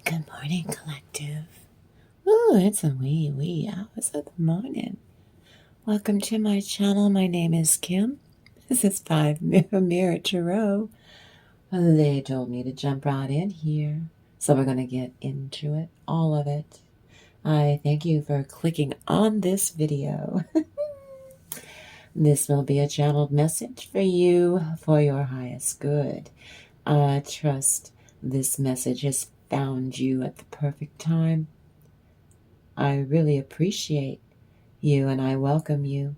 Good morning, collective. Ooh, it's a wee hours of the morning. Welcome to my channel. My name is Kim. This is 5 Mirror Tarot. They told me to jump right in here, so we're going to get into it, all of it. I thank you for clicking on this video. This will be a channeled message for you for your highest good. I trust this message has found you at the perfect time. I really appreciate you and I welcome you.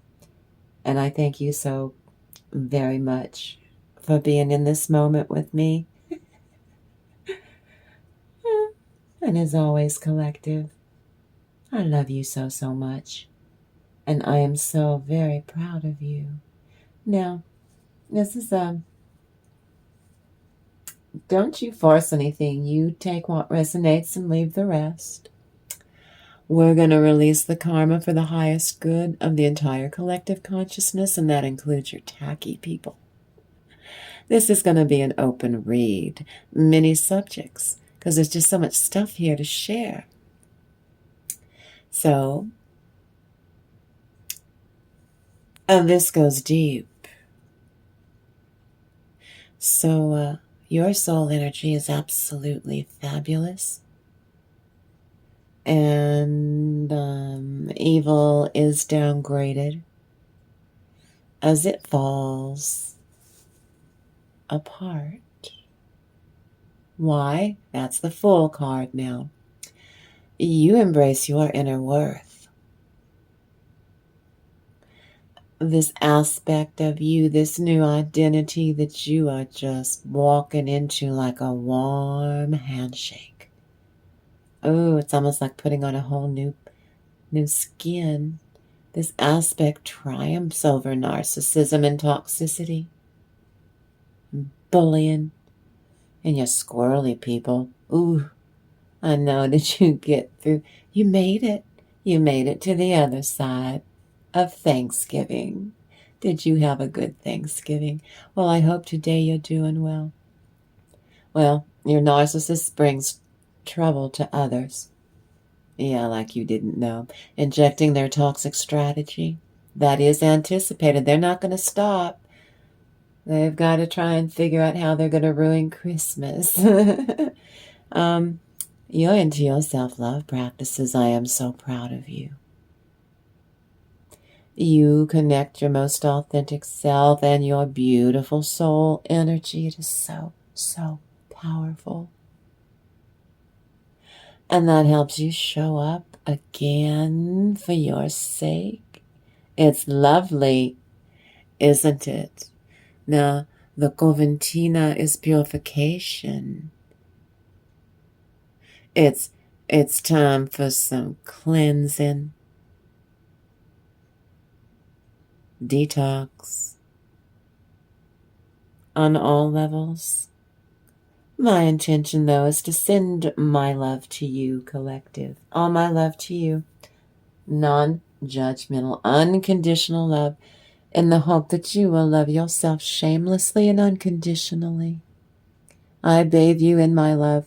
And I thank you so very much for being in this moment with me. And as always, collective, I love you so, so much. And I am so very proud of you. Now, this is don't you force anything. You take what resonates and leave the rest. We're going to release the karma for the highest good of the entire collective consciousness, and that includes your tacky people. This is going to be an open read, many subjects, because there's just so much stuff here to share. So, this goes deep. So, your soul energy is absolutely fabulous. And evil is downgraded as it falls apart. Why? That's the Fool card now. You embrace your inner worth. This aspect of you, this new identity that you are just walking into like a warm handshake. Oh, it's almost like putting on a whole new skin. This aspect triumphs over narcissism and toxicity, bullying, and your squirrely people. Ooh, I know that you get through. You made it. You made it to the other side of Thanksgiving. Did you have a good Thanksgiving? Well, I hope today you're doing well. Well, your narcissist brings trouble to others. Yeah, like you didn't know. Injecting their toxic strategy. That is anticipated. They're not going to stop. They've got to try and figure out how they're going to ruin Christmas. You're into your self-love practices. I am so proud of you. You connect your most authentic self and your beautiful soul energy. It is so, so powerful. And that helps you show up again for your sake. It's lovely, isn't it? Now, the Coventina is purification. It's time for some cleansing, detox on all levels. My intention, though, is to send my love to you, collective. All my love to you. Non-judgmental, unconditional love, in the hope that you will love yourself shamelessly and unconditionally. I bathe you in my love.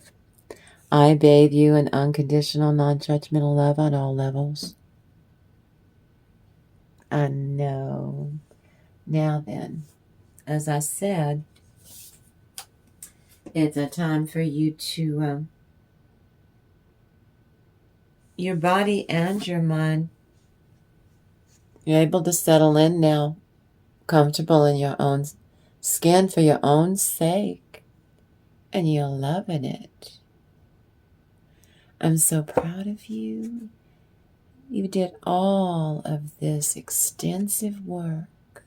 I bathe you in unconditional, non-judgmental love on all levels. I know. Now then, as I said, it's a time for you to, your body and your mind, you're able to settle in now, comfortable in your own skin for your own sake, and you're loving it. I'm so proud of you. You did all of this extensive work,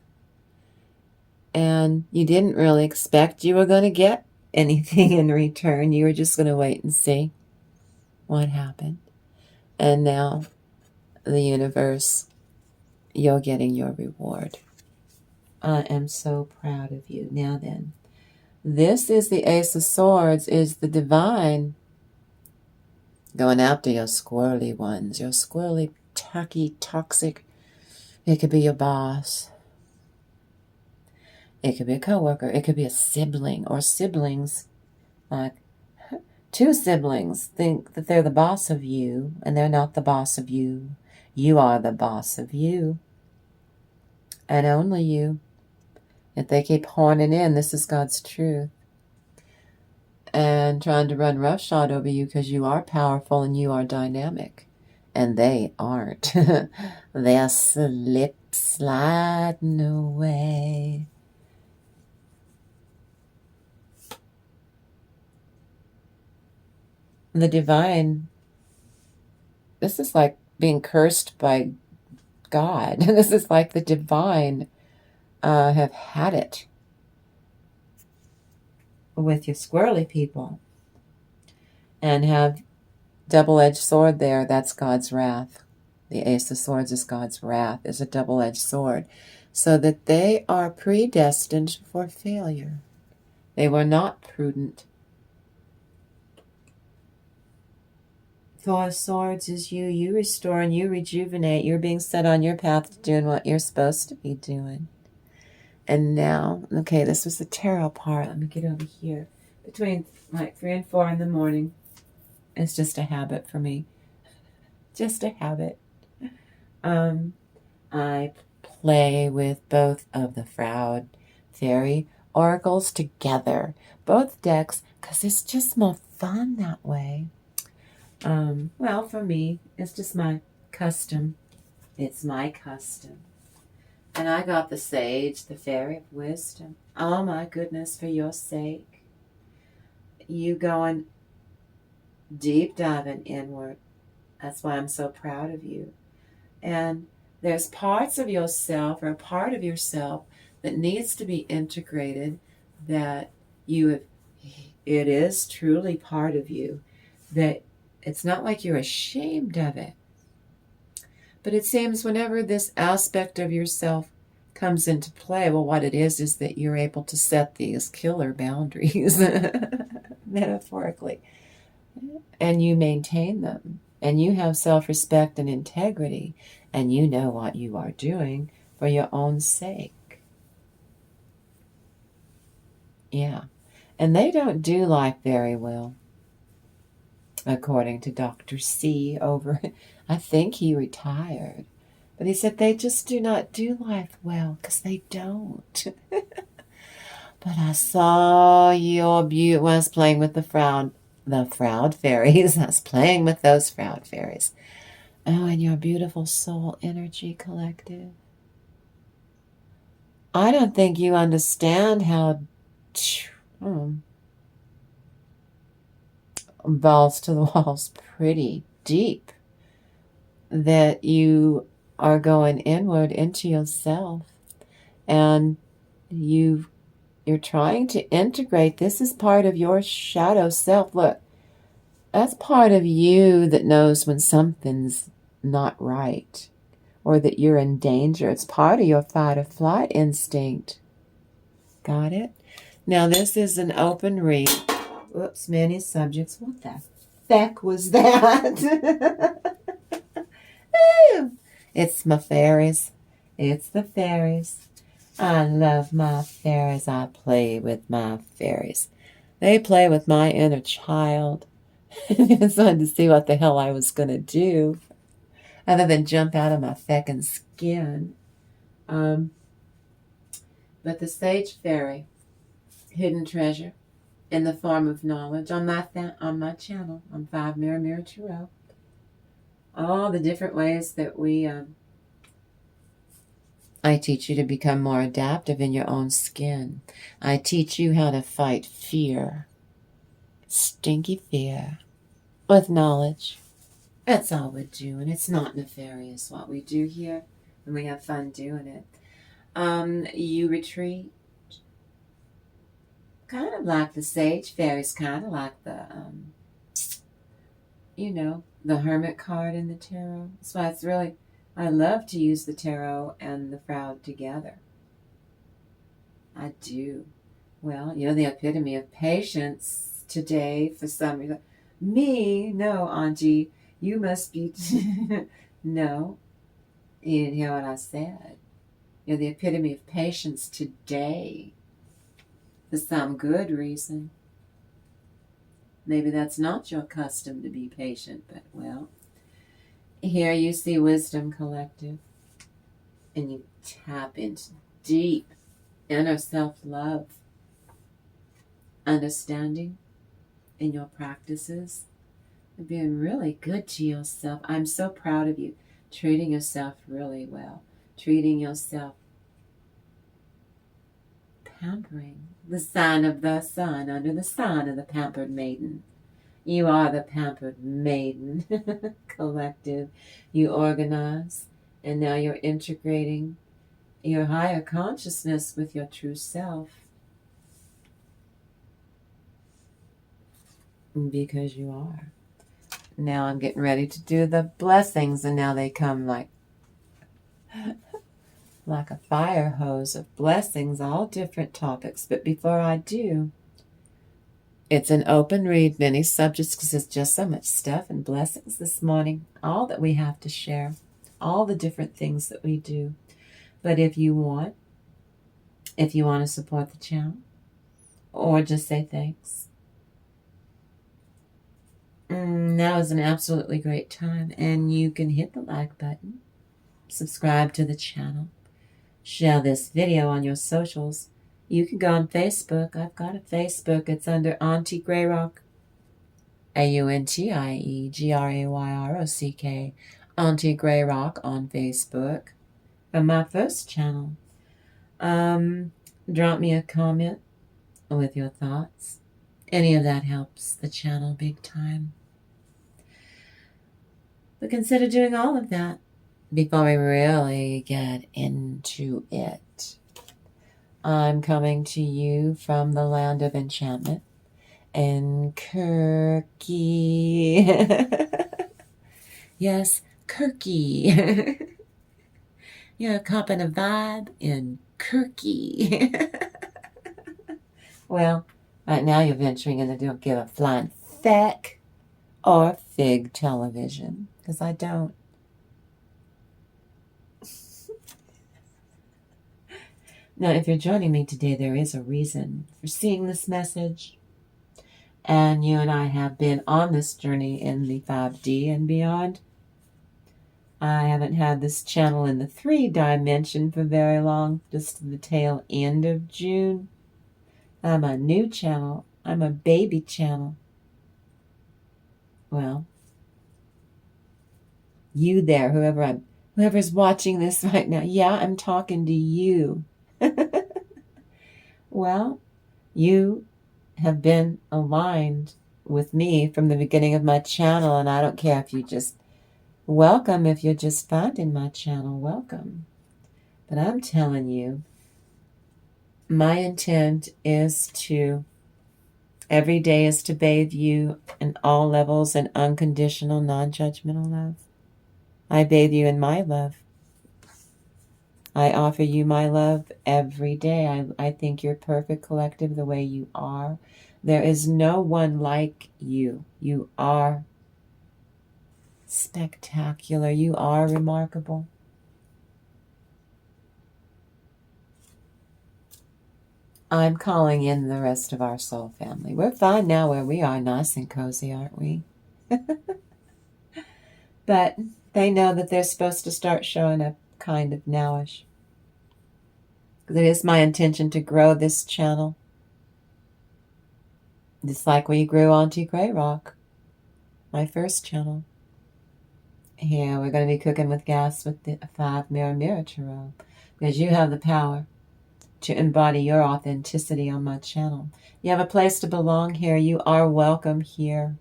and you didn't really expect you were going to get anything in return. You were just going to wait and see what happened. And now, the universe, you're getting your reward. I am so proud of you. Now then, this is the Ace of Swords, is the divine. Going after your squirrely ones, your squirrely, tacky, toxic. It could be your boss. It could be a coworker. It could be a sibling or siblings. Like, Two siblings think that they're the boss of you, and they're not the boss of you. You are the boss of you, and only you. If they keep horning in, this is God's truth, and trying to run roughshod over you because you are powerful and you are dynamic, and they aren't. They're sliding away. The divine, this is like being cursed by God. This is like the divine have had it with your squirrely people and have double-edged sword there. That's God's wrath. The Ace of Swords is God's wrath. It's a double-edged sword. So that they are predestined for failure. They were not prudent. Four of Swords is you. You restore and you rejuvenate. You're being set on your path to doing what you're supposed to be doing. And now, okay, this was the tarot part. Let me get over here. Between like 3 and 4 in the morning. It's just a habit for me. Just a habit. I play with both of the Fraud Fairy oracles together. Both decks, because it's just more fun that way. Well, for me, it's just my custom. It's my custom. And I got the Sage, the Fairy of Wisdom. Oh my goodness, for your sake. You going deep diving inward. That's why I'm so proud of you. And there's parts of yourself or a part of yourself that needs to be integrated, that it is truly part of you, that it's not like you're ashamed of it. But it seems whenever this aspect of yourself comes into play, well, what it is that you're able to set these killer boundaries, metaphorically, and you maintain them, and you have self-respect and integrity, and you know what you are doing for your own sake. Yeah. And they don't do life very well, according to Dr. C over, I think he retired. But he said they just do not do life well, because they don't. But I saw your beauty when I was playing with the Fraud Fairies. I was playing with those Fraud Fairies. Oh, and your beautiful soul energy collective. I don't think you understand how balls to the walls pretty deep that you are going inward into yourself, and you're trying to integrate. This is part of your shadow self. Look, that's part of you that knows when something's not right or that you're in danger. It's part of your fight or flight instinct. Got it? Now this is an open read. Whoops, many subjects. What the heck was that? It's my fairies. It's the fairies. I love my fairies. I play with my fairies. They play with my inner child. It's fun to see what the hell I was going to do other than jump out of my feckin' skin. But the Sage Fairy, hidden treasure in the form of knowledge on my channel, on 5 Mirror Tarot. All the different ways that I teach you to become more adaptive in your own skin. I teach you how to fight fear, stinky fear, with knowledge. That's all we're doing. It's not nefarious what we do here, and we have fun doing it. You retreat, kind of like the Sage Fairies, kind of like the, the Hermit card in the tarot. That's why it's really, I love to use the tarot and the Fraud together. I do. Well, the epitome of patience today for some reason. Me? No, Auntie. You must be... No. You didn't hear what I said. You're the epitome of patience today for some good reason. Maybe that's not your custom to be patient, but well, here you see Wisdom Collective, and you tap into deep inner self-love, understanding in your practices, and being really good to yourself. I'm so proud of you, treating yourself really well, treating yourself, pampering the sign of the sun under the sign of the pampered maiden. You are the pampered maiden collective. You organize, and now you're integrating your higher consciousness with your true self. Because you are. Now I'm getting ready to do the blessings, and now they come like a fire hose of blessings, all different topics. But before I do, it's an open read, many subjects, because there's just so much stuff and blessings this morning, all that we have to share, all the different things that we do. But if you want to support the channel, or just say thanks, now is an absolutely great time, and you can hit the like button, subscribe to the channel, share this video on your socials. You can go on Facebook. I've got a Facebook. It's under Auntie Grayrock, AUNTIE GRAYROCK, Auntie Grayrock on Facebook. On my first channel, drop me a comment with your thoughts. Any of that helps the channel big time. But consider doing all of that before we really get into it. I'm coming to you from the land of enchantment in Kirky. Yes, Kirky. You're copping a vibe in Kirky. Well, right now you're venturing in the don't give a flying feck or fig television, because I don't. Now, if you're joining me today, there is a reason for seeing this message. And you and I have been on this journey in the 5D and beyond. I haven't had this channel in the 3 dimension for very long, just the tail end of June. I'm a new channel. I'm a baby channel. Well, you there, whoever's watching this right now, yeah, I'm talking to you. Well, you have been aligned with me from the beginning of my channel, and I don't care if you just welcome, if you're just finding my channel, welcome. But I'm telling you, my intent is to, every day is to bathe you in all levels in unconditional, non-judgmental love. I bathe you in my love. I offer you my love every day. I think you're perfect, collective, the way you are. There is no one like you. You are spectacular. You are remarkable. I'm calling in the rest of our soul family. We're fine now where we are, nice and cozy, aren't we? But they know that they're supposed to start showing up kind of nowish. It is my intention to grow this channel, just like we grew Auntie Grayrock, my first channel. Here we're going to be cooking with gas with the 5 Mirror Tarot, because you have the power to embody your authenticity on my channel. You have a place to belong here. You are welcome here.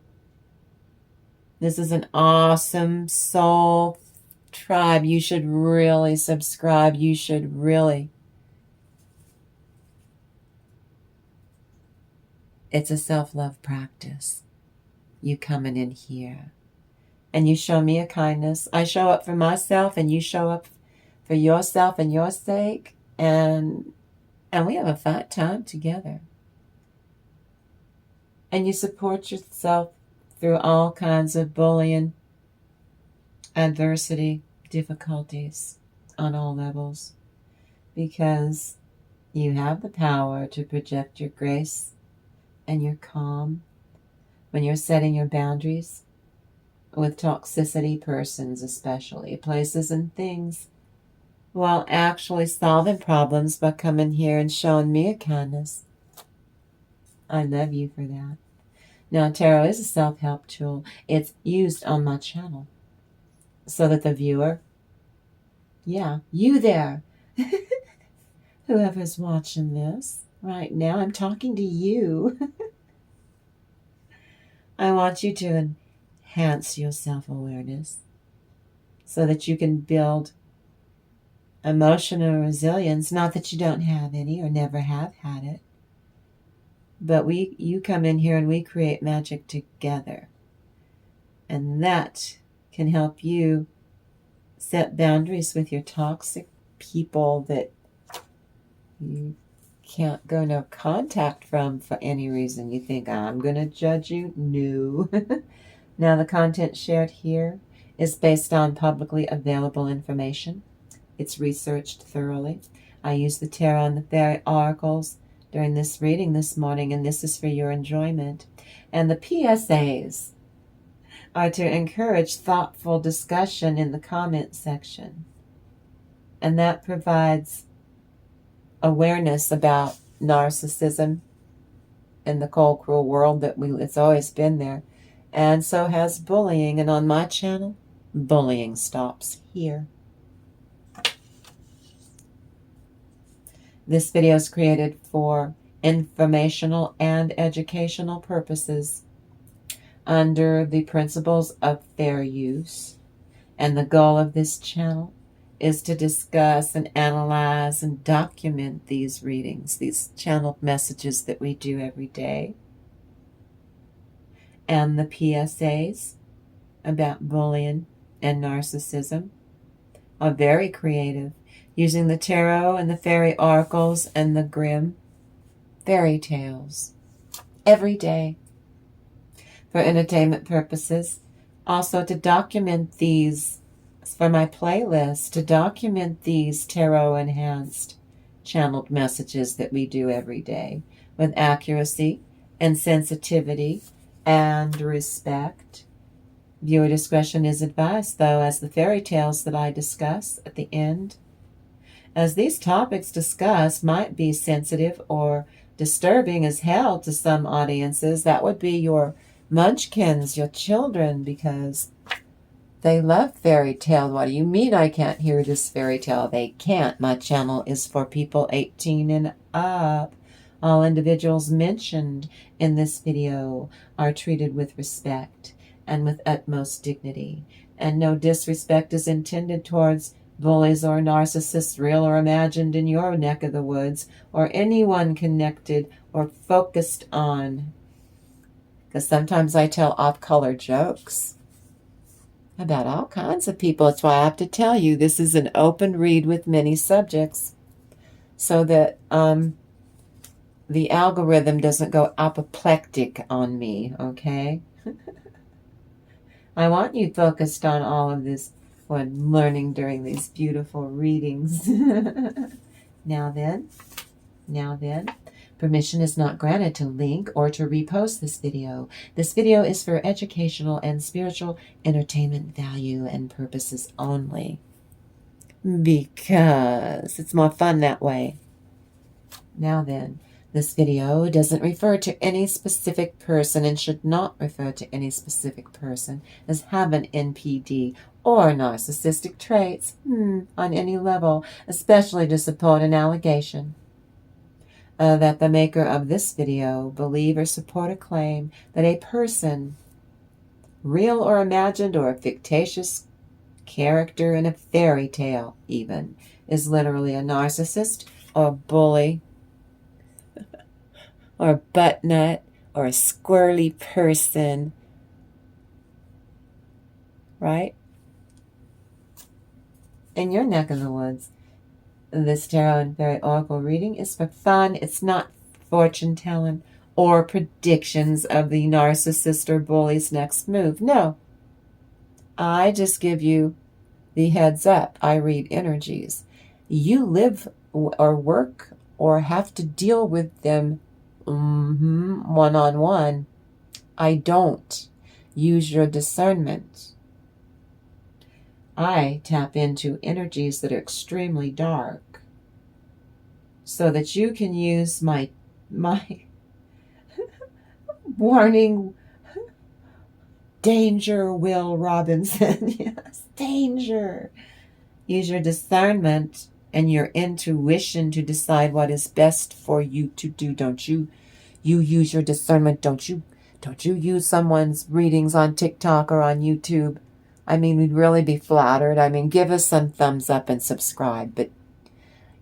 This is an awesome soul tribe. You should really subscribe. You should really. It's a self-love practice. You coming in here. And you show me a kindness. I show up for myself, and you show up for yourself and your sake. And we have a fun time together. And you support yourself through all kinds of bullying, adversity, difficulties on all levels. Because you have the power to project your grace and your calm when you're setting your boundaries with toxicity persons, especially places and things, while actually solving problems by coming here and showing me a kindness. I love you for that. Now, tarot is a self-help tool. It's used on my channel so that the viewer, yeah, you there, whoever's watching this right now, I'm talking to you. I want you to enhance your self-awareness so that you can build emotional resilience. Not that you don't have any or never have had it, but you come in here and we create magic together. And that can help you set boundaries with your toxic people that you can't go no contact from for any reason. You think, I'm going to judge you? No. Now, the content shared here is based on publicly available information. It's researched thoroughly. I use the tarot and the fairy oracles during this reading this morning, and this is for your enjoyment. And the PSAs are to encourage thoughtful discussion in the comment section. And that provides awareness about narcissism in the cold, cruel world that it's always been there. And so has bullying. And on my channel, bullying stops here. This video is created for informational and educational purposes under the principles of fair use. And the goal of this channel is to discuss and analyze and document these readings, these channeled messages that we do every day. And the PSAs about bullying and narcissism are very creative, using the tarot and the fairy oracles and the grim fairy tales every day for entertainment purposes. Also to document these, for my playlist, to document these tarot-enhanced channeled messages that we do every day with accuracy and sensitivity and respect. Viewer discretion is advised, though, as the fairy tales that I discuss at the end, as these topics discussed might be sensitive or disturbing as hell to some audiences. That would be your munchkins, your children, because they love fairy tale. What do you mean I can't hear this fairy tale? They can't. My channel is for people 18 and up. All individuals mentioned in this video are treated with respect and with utmost dignity, and no disrespect is intended towards bullies or narcissists, real or imagined, in your neck of the woods, or anyone connected or focused on. Because sometimes I tell off-color jokes about all kinds of people. That's why I have to tell you this is an open read with many subjects, so that the algorithm doesn't go apoplectic on me, okay? I want you focused on all of this when learning during these beautiful readings. Now then, permission is not granted to link or to repost this video. This video is for educational and spiritual entertainment value and purposes only, because it's more fun that way. Now then, this video doesn't refer to any specific person and should not refer to any specific person as having NPD or narcissistic traits on any level, especially to support an allegation that the maker of this video believe or support a claim that a person, real or imagined or a fictitious character in a fairy tale even, is literally a narcissist or a bully or a butt nut or a squirrely person, right? In your neck of the woods. This tarot and fairy oracle reading is for fun. It's not fortune telling or predictions of the narcissist or bully's next move. No. I just give you the heads up. I read energies. You live or work or have to deal with them one-on-one I don't use your discernment. I tap into energies that are extremely dark so that you can use my warning, danger, Will Robinson. Yes, danger. Use your discernment and your intuition to decide what is best for you to do. Don't you use your discernment. Don't you use someone's readings on TikTok or on YouTube. I mean, we'd really be flattered. I mean, give us some thumbs up and subscribe, but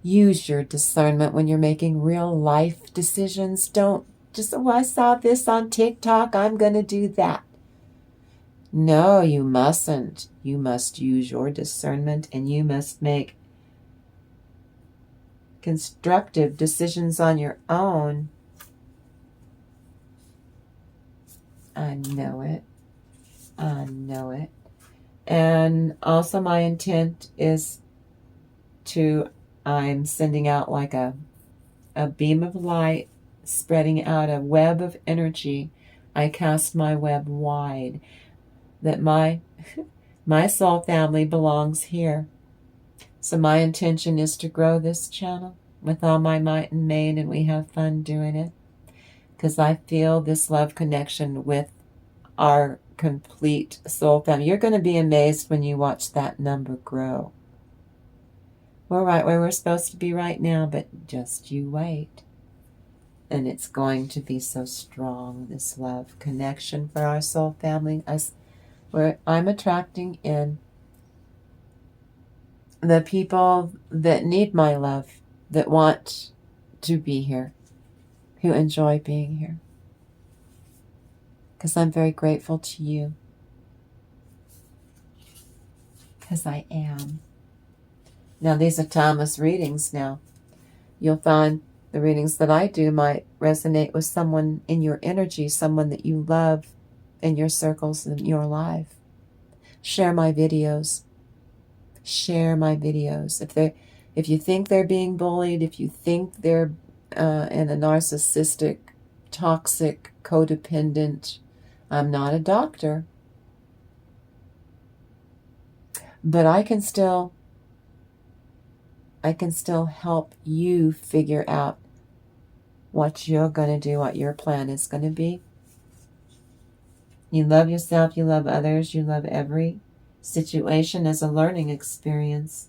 use your discernment when you're making real life decisions. Don't just, oh, I saw this on TikTok, I'm going to do that. No, you mustn't. You must use your discernment and you must make constructive decisions on your own. I know it. I know it. And also my intent is I'm sending out like a beam of light, spreading out a web of energy. I cast my web wide, that my soul family belongs here. So my intention is to grow this channel with all my might and main, and we have fun doing it. Because I feel this love connection with our complete soul family. You're going to be amazed when you watch that number grow. We're right where we're supposed to be right now, but just you wait. And it's going to be so strong, this love connection for our soul family. Where I'm attracting in the people that need my love, that want to be here, who enjoy being here. Because I'm very grateful to you. Because I am. Now, these are timeless readings now. You'll find the readings that I do might resonate with someone in your energy, someone that you love in your circles in your life. Share my videos. Share my videos. If you think they're being bullied, if you think they're in a narcissistic, toxic, codependent, I'm not a doctor, but I can still help you figure out what you're going to do, what your plan is going to be. You love yourself, you love others, you love every situation as a learning experience.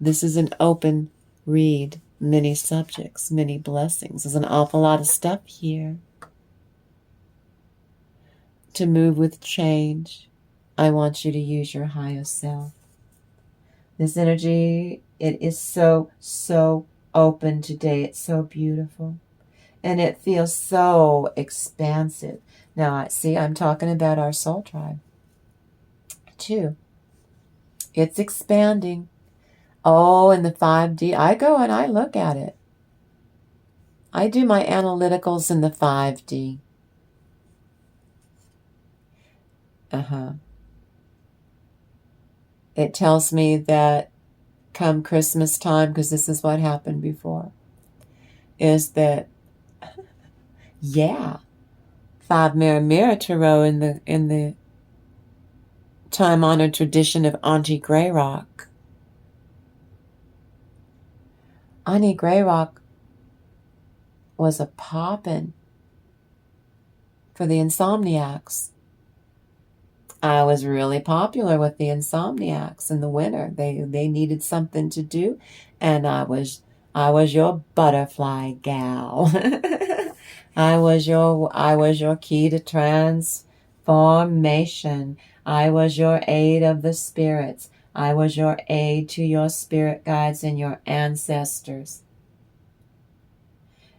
This is an open read, many subjects, many blessings. There's an awful lot of stuff here. To move with change, I want you to use your higher self. This energy, it is so, so open today. It's so beautiful. And it feels so expansive. Now, see, I'm talking about our soul tribe, too. It's expanding. Oh, in the 5D, I go and I look at it. I do my analyticals in the 5D. It tells me that come Christmas time, because this is what happened before, is that, yeah, 5 Mirror Tarot in the time-honored tradition of Auntie Grayrock. Auntie Grayrock was a poppin' for the insomniacs. I was really popular with the insomniacs in the winter. They needed something to do, and I was your butterfly gal. I was your key to transformation. I was your aid of the spirits. I was your aid to your spirit guides and your ancestors.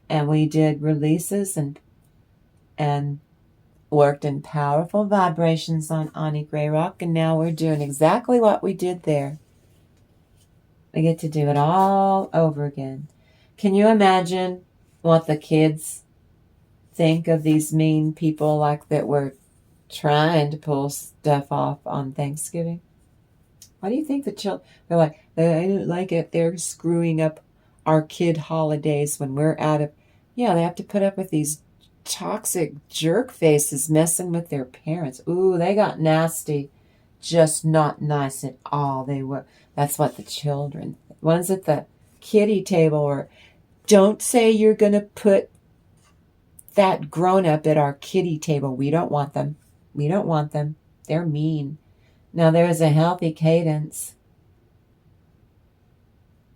And we did releases and worked in powerful vibrations on Auntie Grayrock, and now we're doing exactly what we did there. We get to do it all over again. Can you imagine what the kids think of these mean people like that were trying to pull stuff off on Thanksgiving? Why do you think the children, they're like, I don't like it, they're screwing up our kid holidays when we're out of, yeah, they have to put up with these toxic jerk faces messing with their parents. Ooh, they got nasty. Just not nice at all. They were. That's what the children. Ones at the kiddie table or don't say you're going to put that grown-up at our kiddie table. We don't want them. We don't want them. They're mean. Now there's a healthy cadence,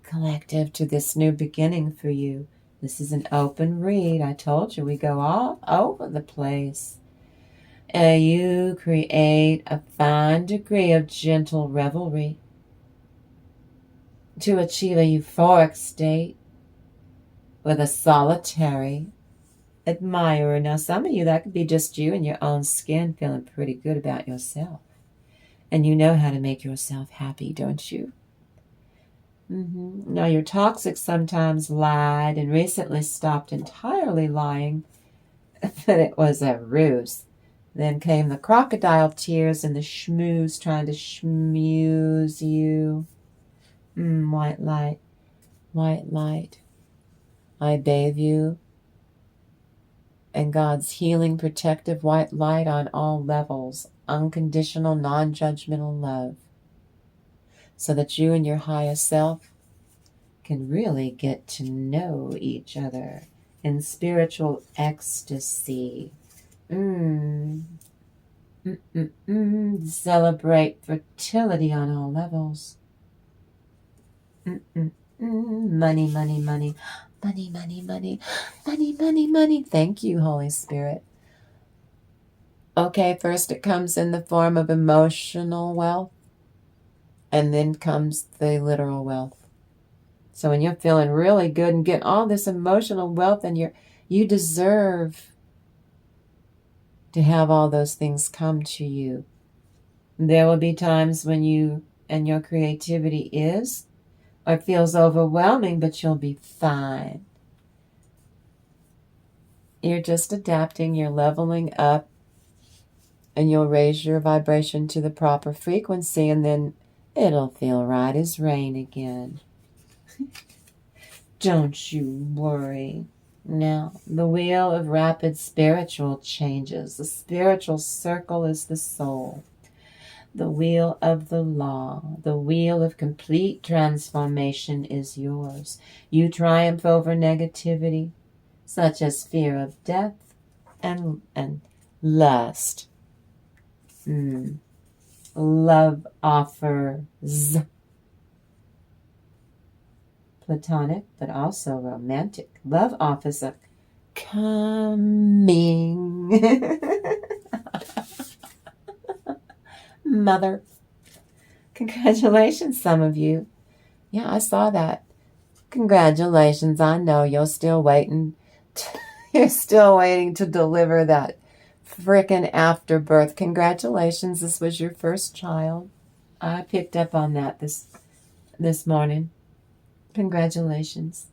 collective, to this new beginning for you. This is an open read. I told you we go all over the place. You create a fine degree of gentle revelry to achieve a euphoric state with a solitary admirer. Now, some of you, that could be just you in your own skin feeling pretty good about yourself. And you know how to make yourself happy, don't you? Now, your toxic sometimes lied and recently stopped entirely lying, but it was a ruse. Then came the crocodile tears and the schmooze trying to schmooze you. White light, white light. I bathe you in God's healing, protective white light on all levels, unconditional, non-judgmental love, so that you and your highest self can really get to know each other in spiritual ecstasy. Celebrate fertility on all levels. Money, money, money. Money, money, money. Money, money, money. Thank you, Holy Spirit. Okay, first it comes in the form of emotional wealth, and then comes the literal wealth. So when you're feeling really good and get all this emotional wealth, and you deserve to have all those things come to you. There will be times when you and your creativity is or feels overwhelming, but you'll be fine. You're just adapting, you're leveling up, and you'll raise your vibration to the proper frequency, and then it'll feel right as rain again. Don't you worry. Now, the wheel of rapid spiritual changes. The spiritual circle is the soul. The wheel of the law, the wheel of complete transformation is yours. You triumph over negativity, such as fear of death and lust. Love offers. Platonic, but also romantic. Love offers a coming. Mother. Congratulations, some of you. Yeah, I saw that. Congratulations. I know you're still waiting. You're still waiting to deliver that frickin' afterbirth. Congratulations. This was your first child. I picked up on that this morning. Congratulations.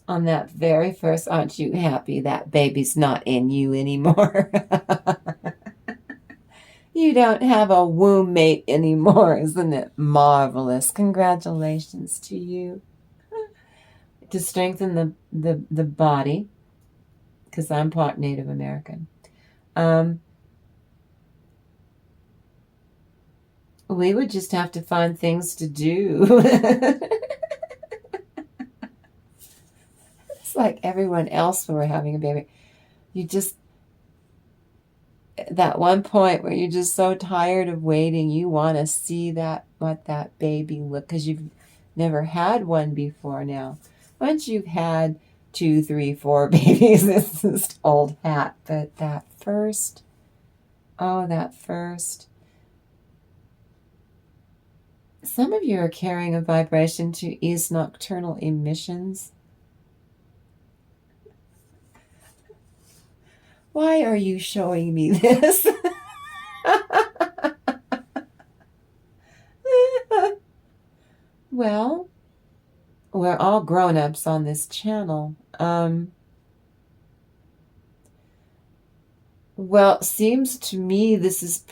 On that very first, aren't you happy that baby's not in you anymore? You don't have a womb mate anymore. Isn't it marvelous? Congratulations to you. To strengthen the body, because I'm part Native American. We would just have to find things to do. It's like everyone else when we're having a baby. You just, that one point where you're just so tired of waiting, you want to see what that baby look, because you've never had one before now. Once you've had 2, 3, 4 babies, this is old hat. But that first, some of you are carrying a vibration to ease nocturnal emissions. Why are you showing me this? Well, we're all grown-ups on this channel. Well, seems to me this is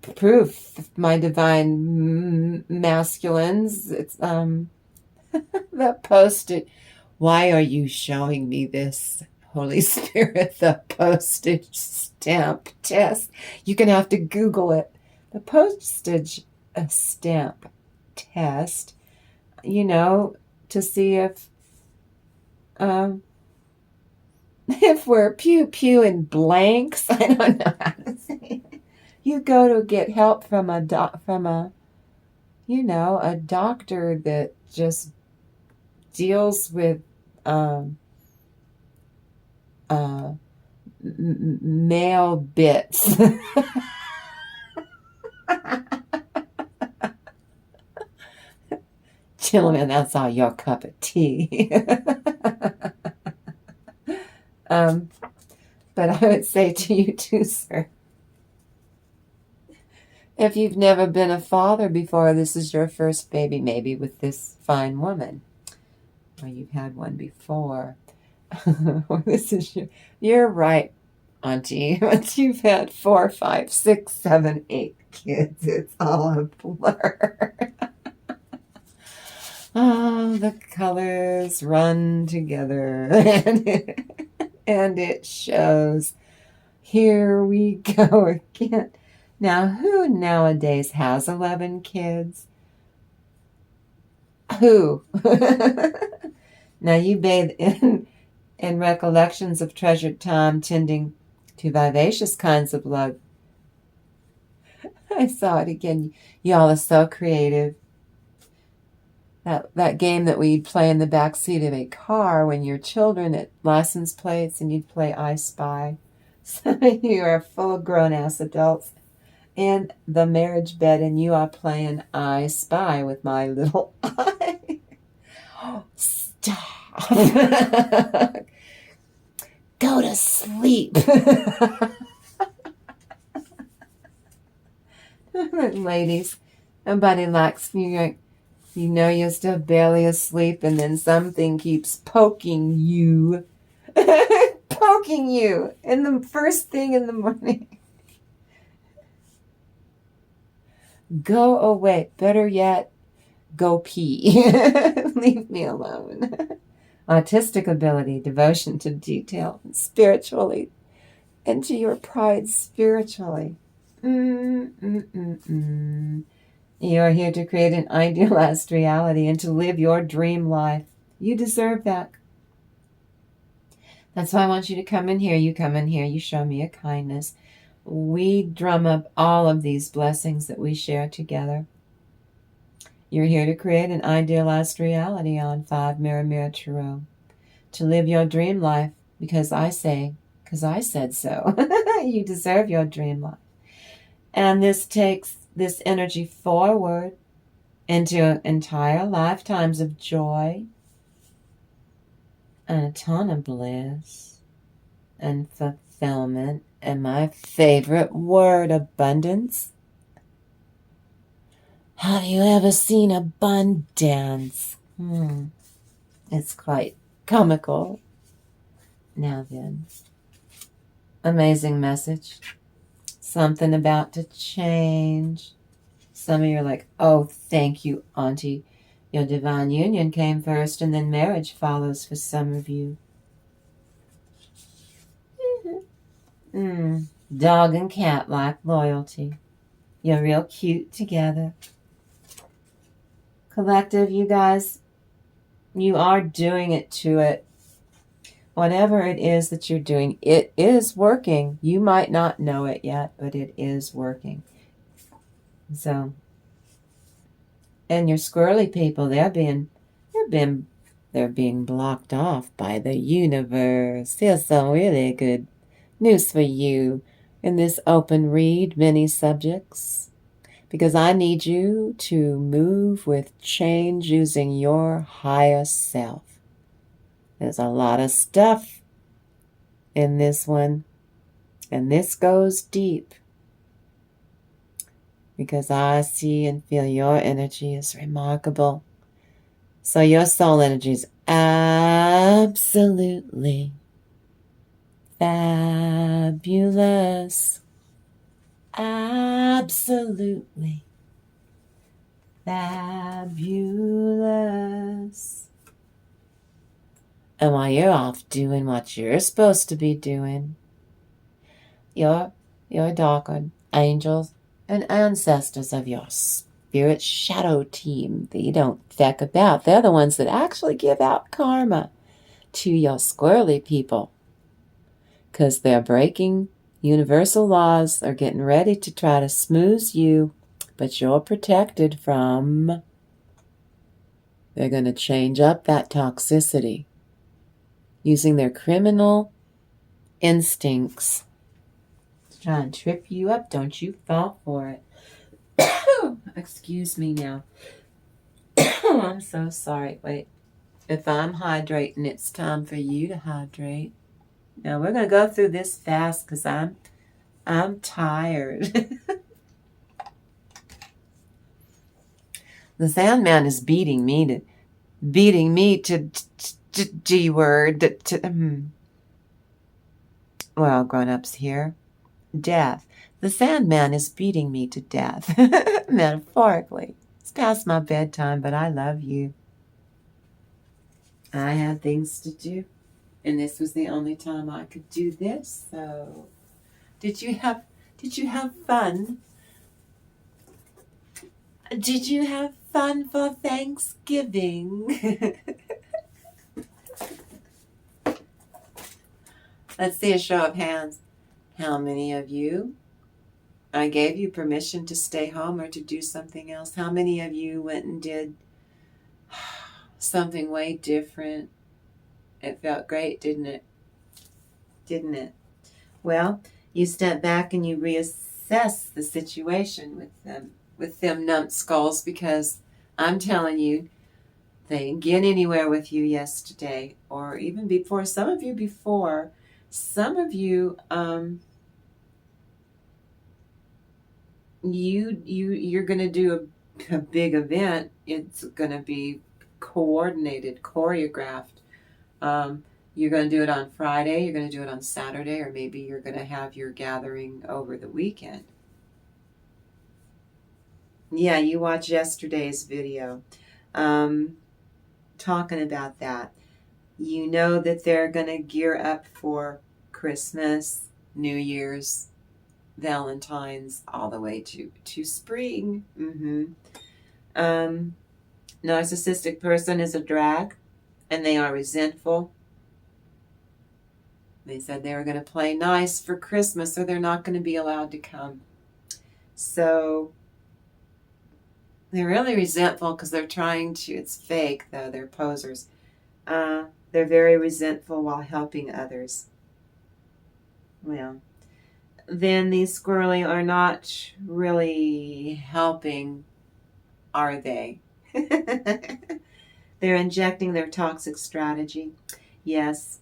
proof of my divine masculines. It's that posted. Why are you showing me this? Holy Spirit, the postage stamp test. You're going to have to Google it. The postage stamp test, you know, to see if we're pew pew in blanks. I don't know how to say it. You go to get help from a doctor that just deals with male bits. Gentlemen, that's all your cup of tea. But I would say to you too, sir, if you've never been a father before, this is your first baby, maybe with this fine woman, or you've had one before. You're right, Auntie. Once you've had 4, 5, 6, 7, 8 kids, it's all a blur. Oh, the colors run together, and it shows. Here we go again. Now, who nowadays has 11 kids? Who? Now, you bathe in recollections of treasured time, tending to vivacious kinds of love. I saw it again. Y'all are so creative. That game that we'd play in the back seat of a car when your children at license plates and you'd play I Spy. So you are full grown-ass adults in the marriage bed and you are playing I Spy with my little eye. Stop. Go to sleep. Ladies, nobody likes you. You know you're still barely asleep and then something keeps poking you. Poking you in the first thing in the morning. Go away. Better yet, go pee. Leave me alone. Artistic ability, devotion to detail, spiritually, and to your pride spiritually. You are here to create an idealized reality and to live your dream life. You deserve that. That's why I want you to come in here. You come in here. You show me a kindness. We drum up all of these blessings that we share together. You're here to create an idealized reality on 5 Mirror Mirror Tarot. To live your dream life because I said so. You deserve your dream life. And this takes this energy forward into entire lifetimes of joy and a ton of bliss and fulfillment and my favorite word, abundance. Have you ever seen abundance? It's quite comical. Now then, amazing message. Something about to change. Some of you are like, oh, thank you, Auntie. Your divine union came first and then marriage follows for some of you. Dog and cat like loyalty. You're real cute together. Collective, you guys, you are doing it to it. Whatever it is that you're doing, it is working. You might not know it yet, but it is working. So, and your squirrely people, they're being blocked off by the universe. Here's some really good news for you in this open read, many subjects, because I need you to move with change using your higher self. There's a lot of stuff in this one, and this goes deep because I see and feel your energy is remarkable. So your soul energy is absolutely fabulous. Absolutely fabulous. And while you're off doing what you're supposed to be doing, your dark angels and ancestors of your spirit shadow team, they don't feck about. They're the ones that actually give out karma to your squirrely people, because they're breaking universal laws. They're getting ready to try to smooth you, but you're protected from. They're going to change up that toxicity using their criminal instincts to try and trip you up. Don't you fall for it. Excuse me now. I'm so sorry. Wait. If I'm hydrating, it's time for you to hydrate. Now we're going to go through this fast because I'm tired. The Sandman is beating me to G word. Well, grown-ups here. Death. The Sandman is beating me to death. Metaphorically. It's past my bedtime, but I love you. I had things to do, and this was the only time I could do this. So, did you have fun? Did you have fun for Thanksgiving? Let's see a show of hands. How many of you? I gave you permission to stay home or to do something else. How many of you went and did something way different? It felt great, didn't it? Didn't it? Well, you step back and you reassess the situation with them numbskulls, because I'm telling you, they didn't get anywhere with you yesterday, or even before. Some of you, you're going to do a big event. It's going to be coordinated, choreographed. You're going to do it on Friday, you're going to do it on Saturday, or maybe you're going to have your gathering over the weekend. Yeah, you watched yesterday's video talking about that. You know that they're going to gear up for Christmas, New Year's, Valentine's, all the way to spring. Narcissistic person is a drag, and they are resentful. They said they were going to play nice for Christmas, or they're not going to be allowed to come. So they're really resentful because they're trying to, it's fake though, they're posers. They're very resentful while helping others. Well, then these squirrely are not really helping, are they? They're injecting their toxic strategy. Yes.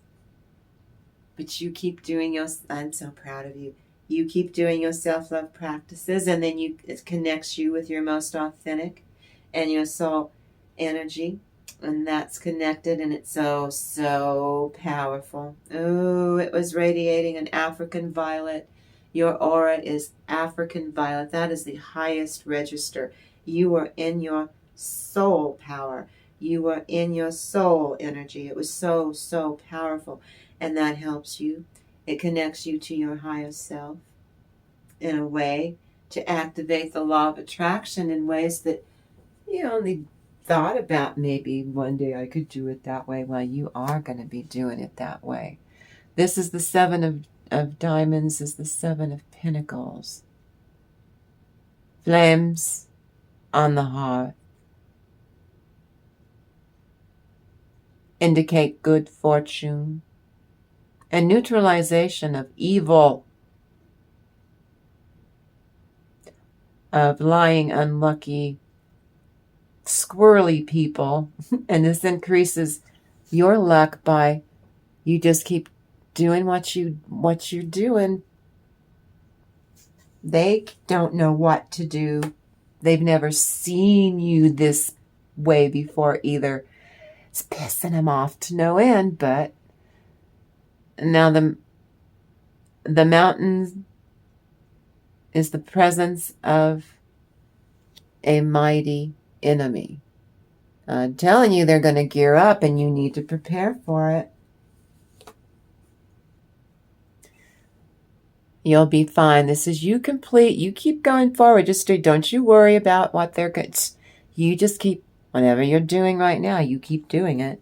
But you keep doing I'm so proud of you. You keep doing your self-love practices, and then it connects you with your most authentic and your soul energy. And that's connected, and it's so, so powerful. Oh, it was radiating an African violet. Your aura is African violet. That is the highest register. You are in your soul power. You are in your soul energy. It was so, so powerful. And that helps you. It connects you to your higher self in a way to activate the law of attraction in ways that you only thought about. Maybe one day I could do it that way. Well, you are going to be doing it that way. This is the Seven of Diamonds, is the Seven of Pentacles. Flames on the hearth indicate good fortune and neutralization of evil, of lying, unlucky, squirrely people. And this increases your luck by you just keep doing what you're doing. They don't know what to do. They've never seen you this way before either. It's pissing them off to no end, but now the mountain is the presence of a mighty enemy. I'm telling you, they're going to gear up and you need to prepare for it. You'll be fine. This is you complete. You keep going forward. Just don't you worry about what they're good. You just keep, whatever you're doing right now, you keep doing it.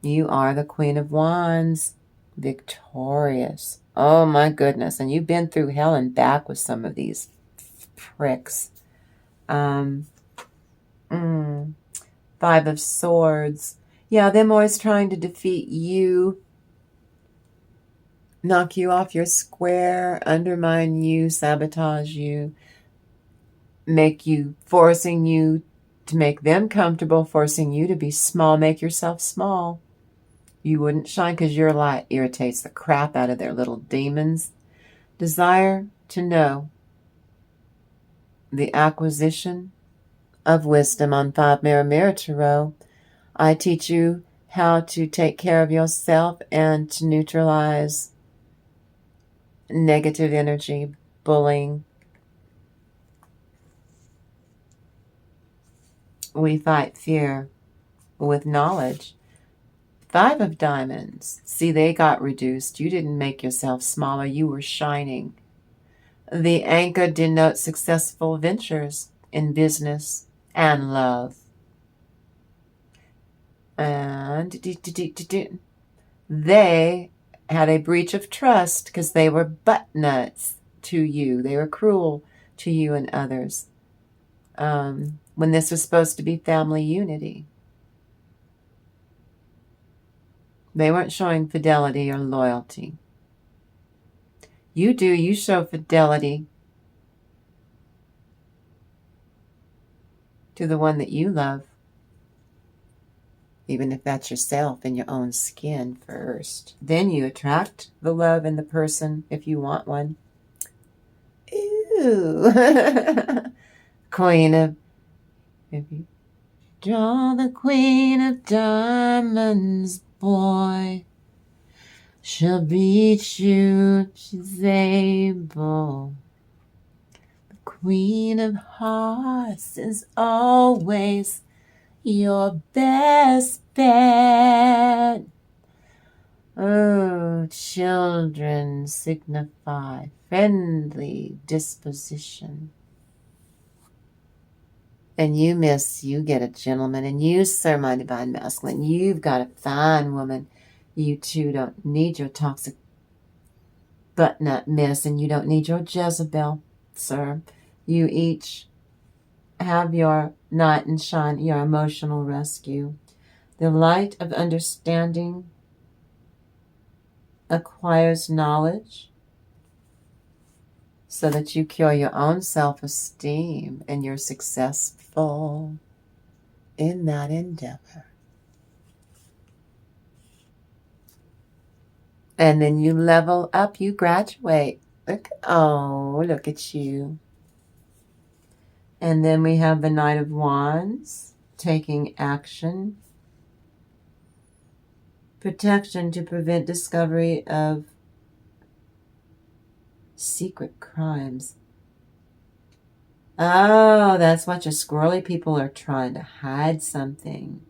You are the Queen of Wands. Victorious. Oh my goodness. And you've been through hell and back with some of these pricks. Five of Swords. Yeah, them always trying to defeat you. Knock you off your square. Undermine you. Sabotage you. Forcing you to make them comfortable. Forcing you to be small. Make yourself small. You wouldn't shine because your light irritates the crap out of their little demons. Desire to know the acquisition of wisdom on 5 Mirror Tarot. I teach you how to take care of yourself and to neutralize negative energy, bullying. We fight fear with knowledge. 5 of Diamonds. See, they got reduced. You didn't make yourself smaller. You were shining. The anchor denotes successful ventures in business and love. And they had a breach of trust because they were butt nuts to you. They were cruel to you and others. When this was supposed to be family unity. They weren't showing fidelity or loyalty. You do. You show fidelity to the one that you love. Even if that's yourself in your own skin first. Then you attract the love in the person if you want one. Ooh. Queen of... If you draw the Queen of Diamonds, boy, she'll beat you, she's able. The Queen of Hearts is always your best bet. Oh, children signify friendly disposition. And you, miss, you get a gentleman. And you, sir, my divine masculine, you've got a fine woman. You two don't need your toxic butt nut, miss, and you don't need your Jezebel, sir. You each have your knight and shine, your emotional rescue. The light of understanding acquires knowledge so that you cure your own self-esteem and you're successful in that endeavor. And then you level up, you graduate. Look at you. And then we have the Knight of Wands, taking action. Protection to prevent discovery of secret crimes. Oh, that's what your squirrely people are trying to hide something.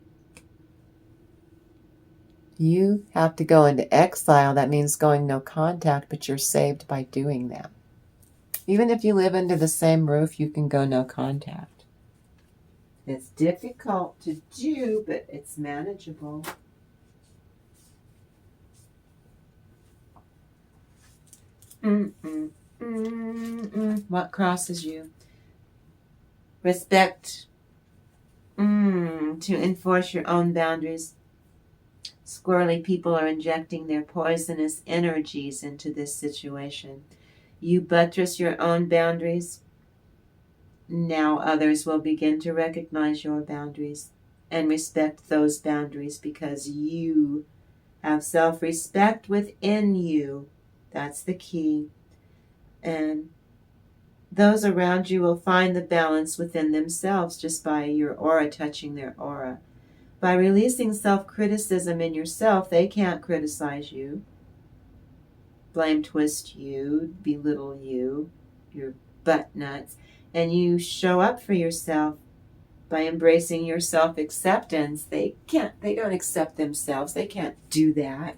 You have to go into exile. That means going no contact, but you're saved by doing that. Even if you live under the same roof, you can go no contact. It's difficult to do, but it's manageable. What crosses you? Respect. To enforce your own boundaries. Squirrely people are injecting their poisonous energies into this situation. You buttress your own boundaries. Now others will begin to recognize your boundaries and respect those boundaries because you have self-respect within you. That's the key. And those around you will find the balance within themselves just by your aura touching their aura. By releasing self-criticism in yourself, they can't criticize you, blame twist you, belittle you, your butt nuts, and you show up for yourself By embracing your self-acceptance, they don't accept themselves. They can't do that.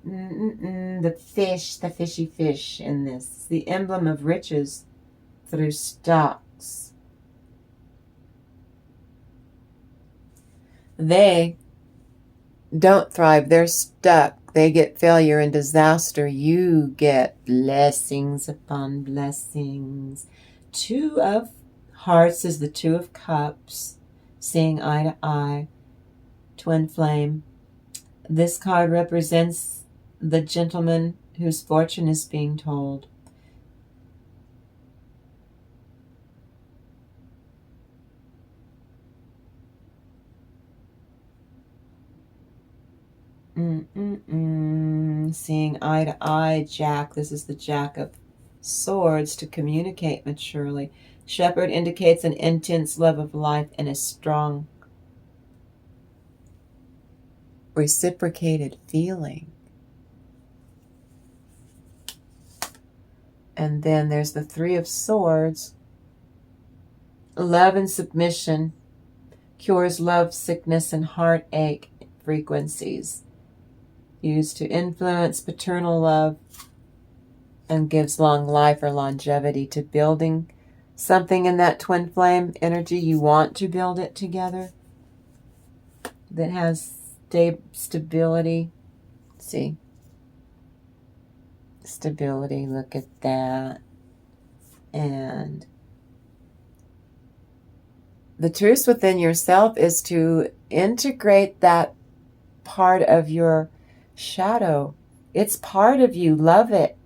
The fishy fish in this. The emblem of riches through stocks. They don't thrive. They're stuck. They get failure and disaster. You get blessings upon blessings. 2 of Hearts is the 2 of Cups. Seeing eye to eye. Twin flame. This card represents the gentleman whose fortune is being told. Seeing eye to eye, Jack. This is the Jack of Swords, to communicate maturely. Shepherd indicates an intense love of life and a strong reciprocated feeling. And then there's the 3 of Swords. Love and submission cures love, sickness, and heartache frequencies. Used to influence paternal love and gives long life or longevity to building something in that twin flame energy. You want to build it together that has stability. See? Stability, look at that. And the truth within yourself is to integrate that part of your shadow. It's part of you. Love it.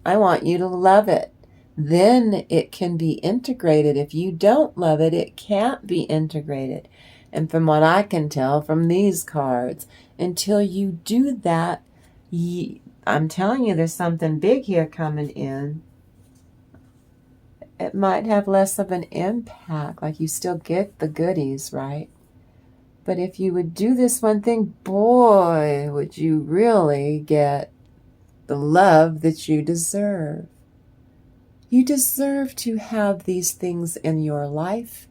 I want you to love it. Then it can be integrated. If you don't love it, it can't be integrated. And from what I can tell from these cards, until you do that, I'm telling you, there's something big here coming in. It might have less of an impact, like you still get the goodies, right? But if you would do this one thing, boy, would you really get the love that you deserve. You deserve to have these things in your life.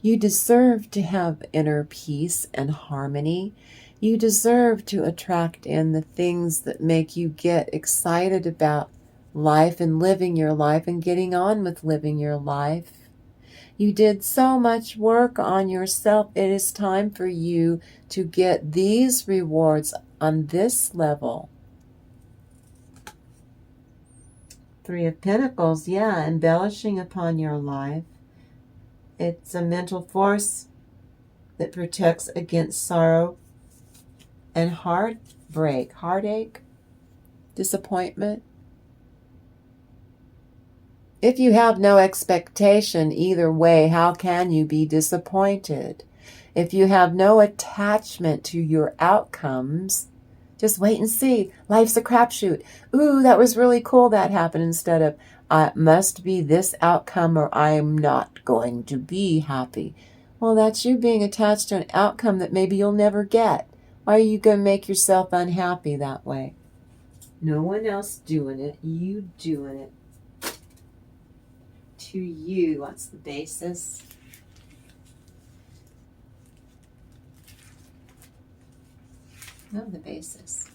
You deserve to have inner peace and harmony. You deserve to attract in the things that make you get excited about life and living your life and getting on with living your life. You did so much work on yourself. It is time for you to get these rewards on this level. 3 of Pentacles, yeah, embellishing upon your life. It's a mental force that protects against sorrow and heartbreak, heartache, disappointment. If you have no expectation either way, how can you be disappointed? If you have no attachment to your outcomes, just wait and see. Life's a crapshoot. Ooh, that was really cool that happened, instead of, it must be this outcome or I'm not going to be happy. Well, that's you being attached to an outcome that maybe you'll never get. Why are you going to make yourself unhappy that way? No one else doing it. You doing it. To you, what's the basis? Of the basis.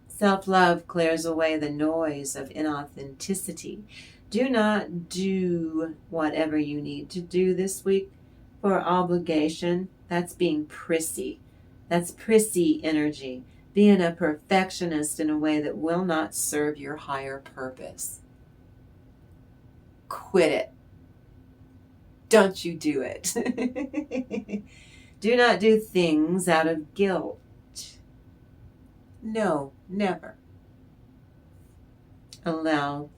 Self-love clears away the noise of inauthenticity. Do not do whatever you need to do this week for obligation. That's being prissy. That's prissy energy. Being a perfectionist in a way that will not serve your higher purpose. Quit it. Don't you do it. Do not do things out of guilt. No, never. Allow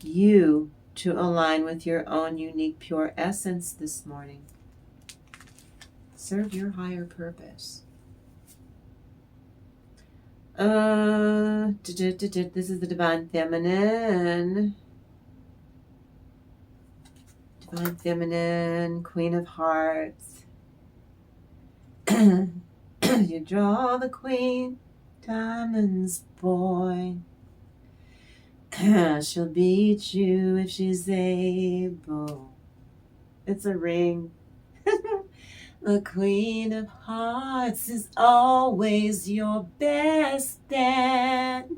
you to align with your own unique, pure essence this morning. Serve your higher purpose. This is the Divine Feminine. Divine Feminine, Queen of Hearts. You draw the Queen, Diamonds, boy. She'll beat you if she's able. It's a ring. The Queen of Hearts is always your best bet.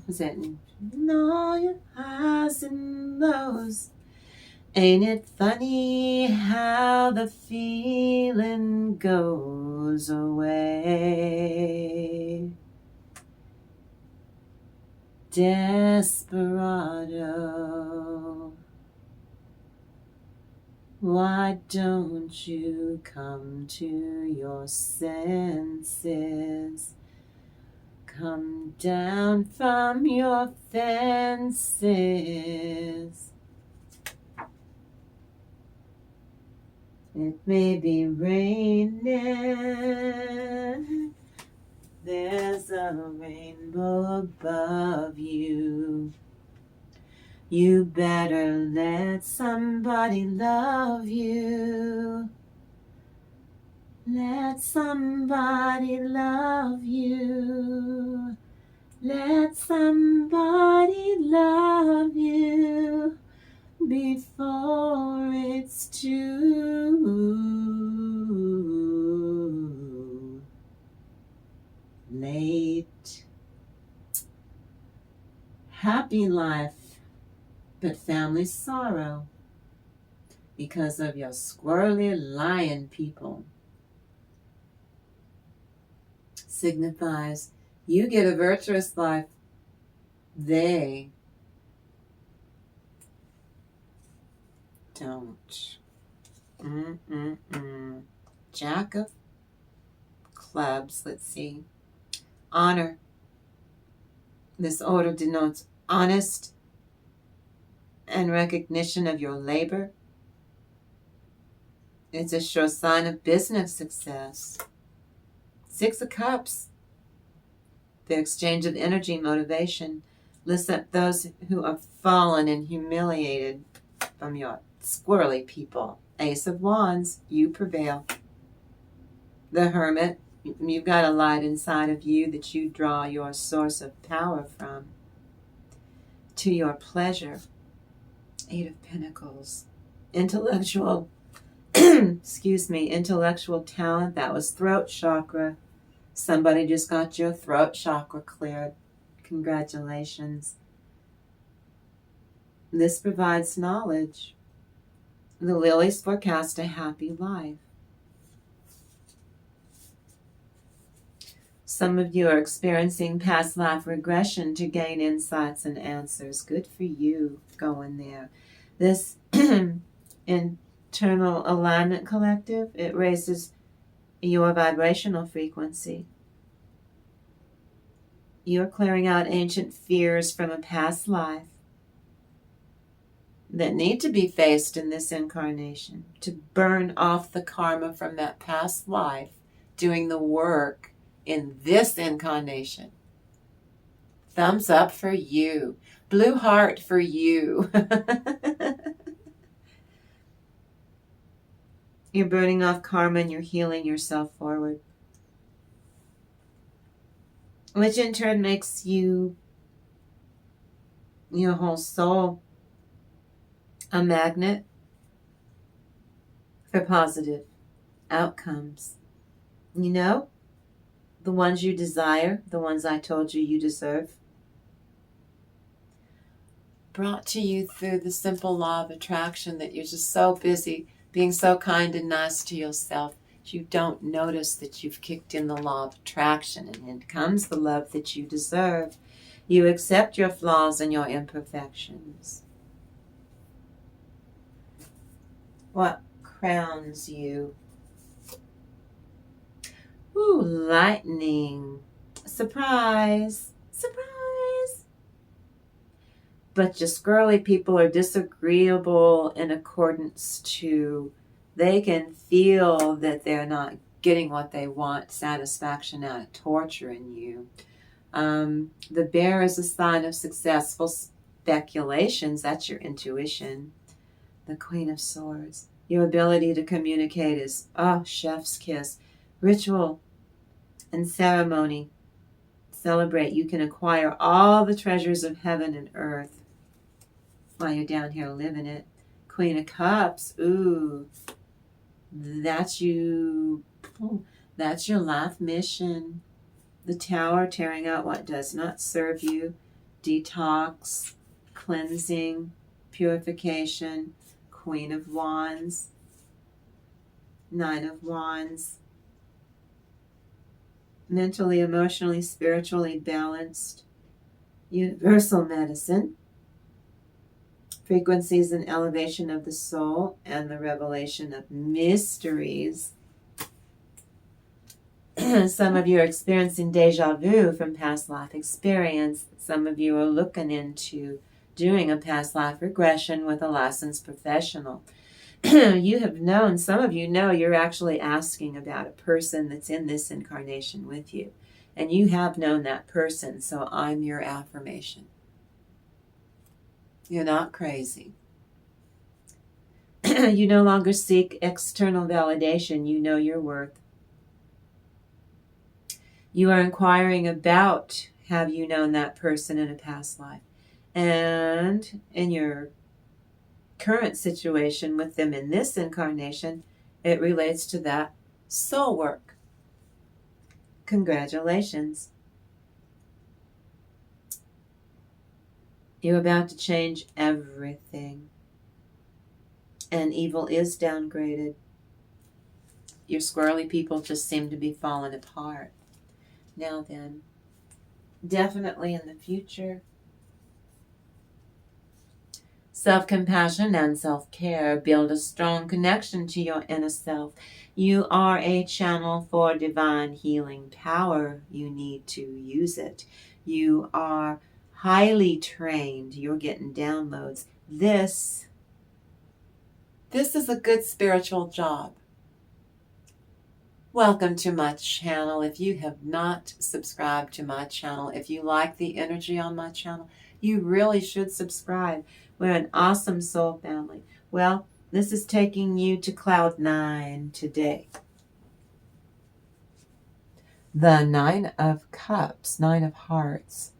Was that in all your highs and lows? Ain't it funny how the feeling goes away? Desperado, why don't you come to your senses? Come down from your fences. It may be raining, there's a rainbow above you. You better let somebody love you. Let somebody love you. Let somebody love you before it's too late. Happy life, but family sorrow because of your squirrely lion people. Signifies you get a virtuous life, they don't. Jack of clubs, let's see. Honor. This order denotes honest and recognition of your labor. It's a sure sign of business success. Six of Cups. The exchange of energy, motivation. Lift up those who are fallen and humiliated from your squirrely people. Ace of Wands, you prevail. The Hermit, you've got a light inside of you that you draw your source of power from to your pleasure. Eight of Pentacles. Intellectual, intellectual talent. That was throat chakra. Somebody just got your throat chakra cleared. Congratulations. This provides knowledge. The lilies forecast a happy life. Some of you are experiencing past life regression to gain insights and answers. Good for you going there. This internal alignment collective, it raises your vibrational frequency. You're clearing out ancient fears from a past life that need to be faced in this incarnation, to burn off the karma from that past life, doing the work in this incarnation. Thumbs up for you. Blue heart for you. You're burning off karma and you're healing yourself forward, which in turn makes you, your whole soul, a magnet for positive outcomes. You know, the ones you desire, the ones I told you you deserve, brought to you through the simple law of attraction that you're just so busy being so kind and nice to yourself, you don't notice that you've kicked in the law of attraction, and then comes the love that you deserve. You accept your flaws and your imperfections. What crowns you? Ooh, lightning. Surprise. Surprise. But your squirrely people are disagreeable in accordance to, they can feel that they're not getting what they want, satisfaction out of torturing you. The bear is a sign of successful speculations. That's your intuition. The Queen of Swords. Your ability to communicate is, chef's kiss. Ritual and ceremony. Celebrate. You can acquire all the treasures of heaven and earth while you're down here living it. Queen of Cups. Ooh, that's you. That's your life mission. The Tower, tearing out what does not serve you. Detox, cleansing, purification. Queen of Wands. Nine of Wands. Mentally, emotionally, spiritually balanced. Universal medicine. Frequencies and elevation of the soul and the revelation of mysteries. Some of you are experiencing deja vu from past life experience. Some of you are looking into doing a past life regression with a licensed professional. You have known, some of you know, you're actually asking about a person that's in this incarnation with you. And you have known that person, so I'm your affirmation. You're not crazy. You no longer seek external validation. You know your worth. You are inquiring about, have you known that person in a past life? And in your current situation with them in this incarnation, it relates to that soul work. Congratulations. You're about to change everything. And evil is downgraded. Your squirrely people just seem to be falling apart. Now then, definitely in the future, self-compassion and self-care. Build a strong connection to your inner self. You are a channel for divine healing power. You need to use it. You are highly trained. You're getting downloads. This is a good spiritual job. Welcome to my channel. If you have not subscribed to my channel, if you like the energy on my channel, you really should subscribe. We're an awesome soul family. Well, this is taking you to cloud 9 today. The 9 of Cups, 9 of Hearts.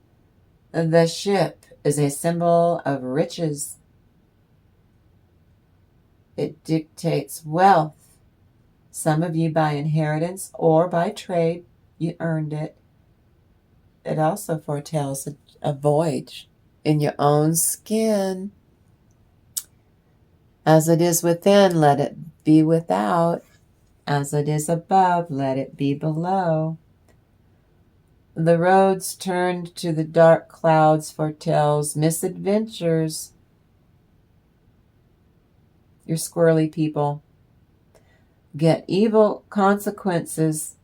The ship is a symbol of riches. It dictates wealth. Some of you by inheritance or by trade, you earned it. It also foretells a voyage in your own skin. As it is within, let it be without. As it is above, let it be below. The roads turned to the dark clouds foretells misadventures. Your squirrely people. Get evil consequences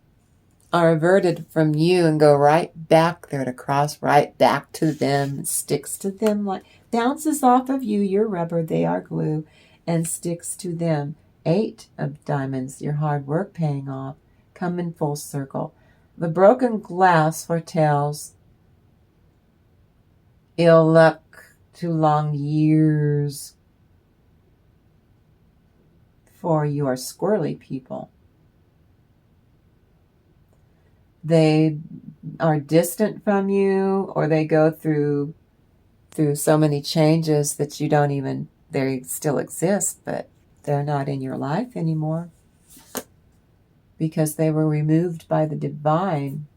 are averted from you and go right back there to cross right back to them. It sticks to them, like bounces off of you, your rubber, they are glue, and sticks to them. 8 of Diamonds, your hard work paying off, come in full circle. The broken glass foretells ill luck to long years for your squirrely people. They are distant from you, or they go through so many changes that you don't even, they still exist, but they're not in your life anymore because they were removed by the divine.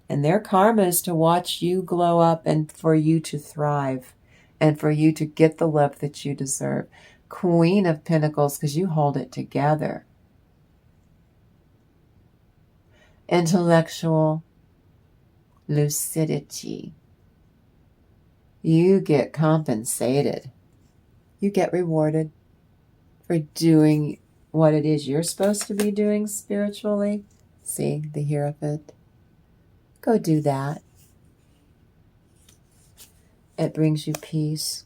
And their karma is to watch you glow up and for you to thrive and for you to get the love that you deserve. Queen of Pentacles, because you hold it together. Intellectual lucidity. You get compensated. You get rewarded for doing what it is you're supposed to be doing spiritually. See the Hierophant? Go do that. It brings you peace.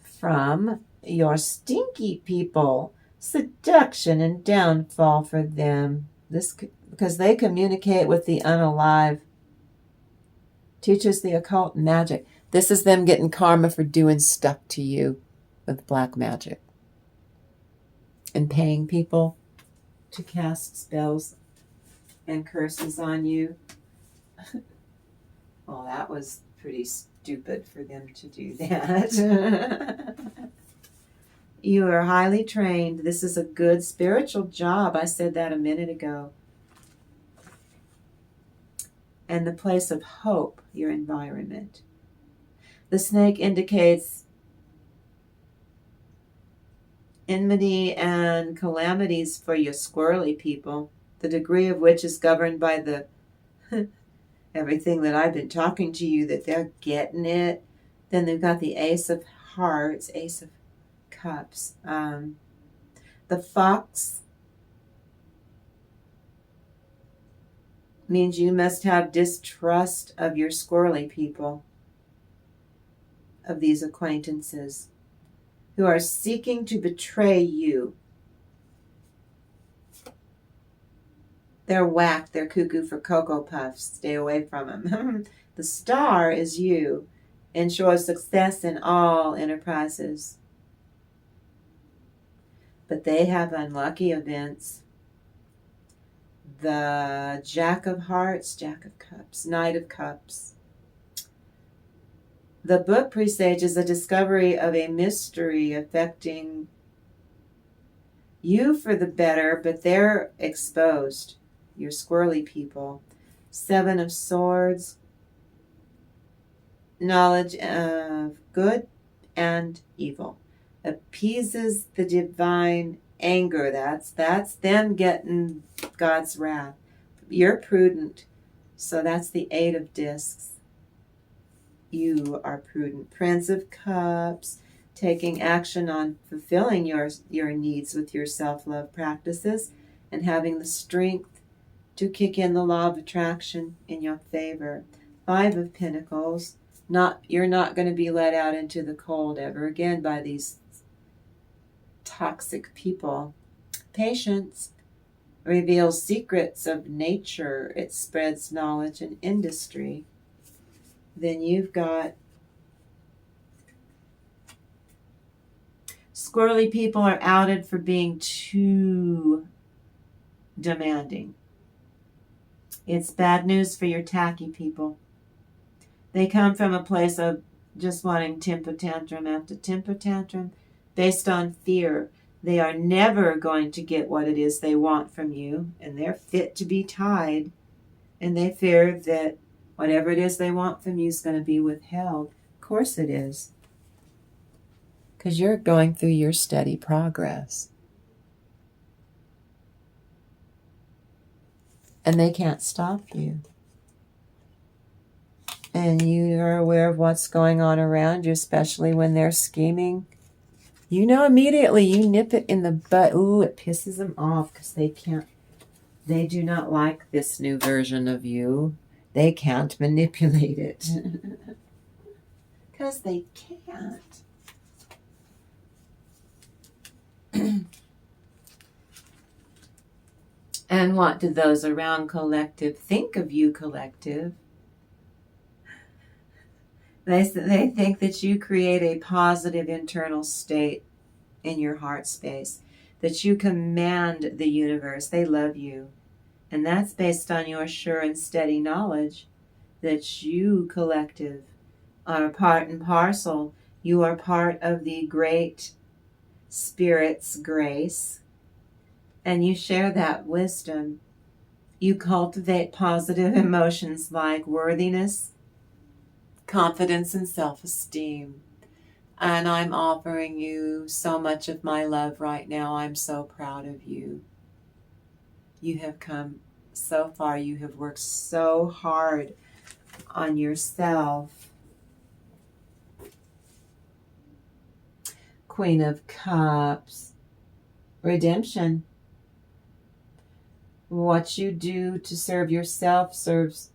From your stinky people, seduction and downfall for them. This because they communicate with the unalive. Teaches the occult magic. This is them getting karma for doing stuff to you with black magic. And paying people to cast spells and curses on you. Well, that was pretty stupid for them to do that. You are highly trained. This is a good spiritual job. I said that a minute ago. And the place of hope, your environment. The snake indicates enmity and calamities for your squirrely people, the degree of which is governed by the everything that I've been talking to you, that they're getting it. Then they've got the Ace of Hearts, Ace of Cups. The fox means you must have distrust of your squirrely people, of these acquaintances, who are seeking to betray you. They're whack, they're cuckoo for Cocoa Puffs. Stay away from them. The star is you, ensures success in all enterprises. But they have unlucky events. The Jack of Hearts, Jack of Cups, Knight of Cups. The book presages a discovery of a mystery affecting you for the better, but they're exposed. Your squirrely people. Seven of Swords. Knowledge of good and evil. Appeases the divine anger. That's them getting God's wrath. You're prudent. So that's the Eight of Discs. You are prudent. Prince of Cups. Taking action on fulfilling your needs with your self-love practices and having the strength to kick in the law of attraction in your favor. Five of Pentacles. You're not going to be let out into the cold ever again by these toxic people. Patience reveals secrets of nature. It spreads knowledge and industry. Then you've got squirrely people are outed for being too demanding. It's bad news for your tacky people. They come from a place of just wanting temper tantrum after temper tantrum based on fear. They are never going to get what it is they want from you, and they're fit to be tied, and they fear that whatever it is they want from you is going to be withheld. Of course it is. Because you're going through your steady progress. And they can't stop you. And you are aware of what's going on around you, especially when they're scheming. You know immediately, you nip it in the butt. Ooh, it pisses them off because they do not like this new version of you. They can't manipulate it. Because they can't. And what do those around collective think of you, collective? They think that you create a positive internal state in your heart space, that you command the universe. They love you. And that's based on your sure and steady knowledge that you, collective, are part and parcel. You are part of the great Spirit's grace. And you share that wisdom. You cultivate positive emotions like worthiness, confidence, and self-esteem. And I'm offering you so much of my love right now. I'm so proud of you. You have come so far. You have worked so hard on yourself. Queen of Cups. Redemption. What you do to serve yourself serves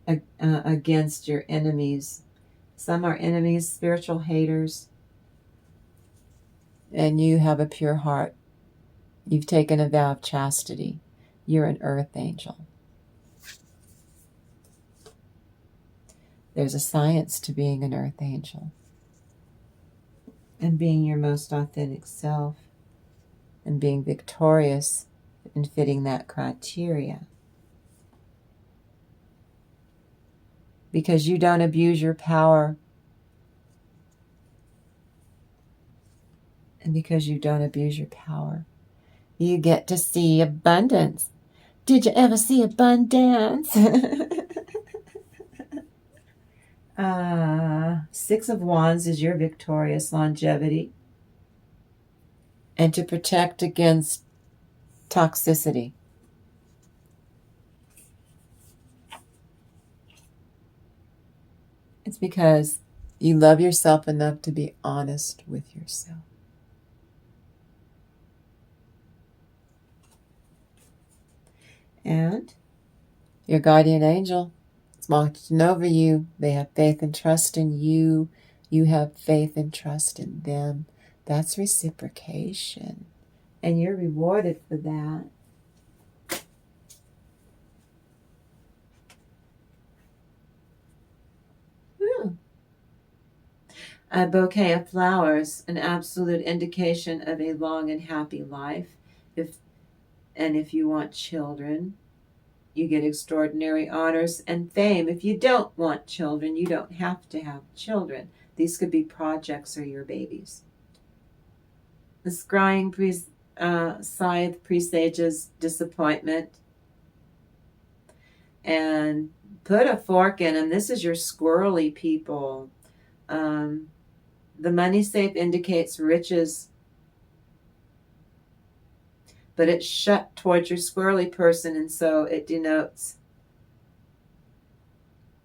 against your enemies. Some are enemies, spiritual haters. And you have a pure heart. You've taken a vow of chastity. You're an earth angel. There's a science to being an earth angel. And being your most authentic self. And being victorious and fitting that criteria. Because you don't abuse your power And because you don't abuse your power, you get to see abundance. Did you ever see abundance? Six of Wands is your victorious longevity. And to protect against toxicity. It's because you love yourself enough to be honest with yourself. And your guardian angel is watching over you. They have faith and trust in you. You have faith and trust in them. That's reciprocation. And you're rewarded for that. A bouquet of flowers, an absolute indication of a long and happy life. If you want children, you get extraordinary honors and fame. If you don't want children, you don't have to have children. These could be projects or your babies. The scrying scythe presages disappointment. And put a fork in them. This is your squirrely people. The money safe indicates riches, but it's shut towards your squirrely person, and so it denotes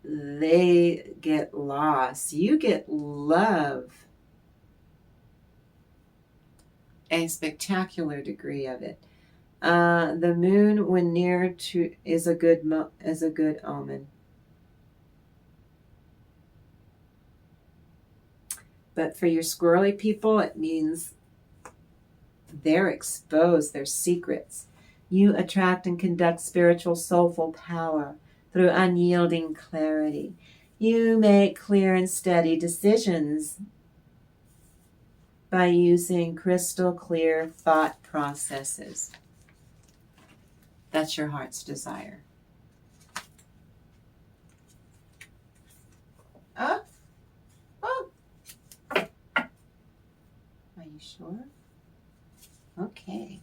they get lost. You get love. A spectacular degree of it. The moon, when near to, is a good omen. But for your squirrely people, it means they're exposed, their secrets. You attract and conduct spiritual, soulful power through unyielding clarity. You make clear and steady decisions by using crystal clear thought processes. That's your heart's desire. Oh. Are you sure? Okay.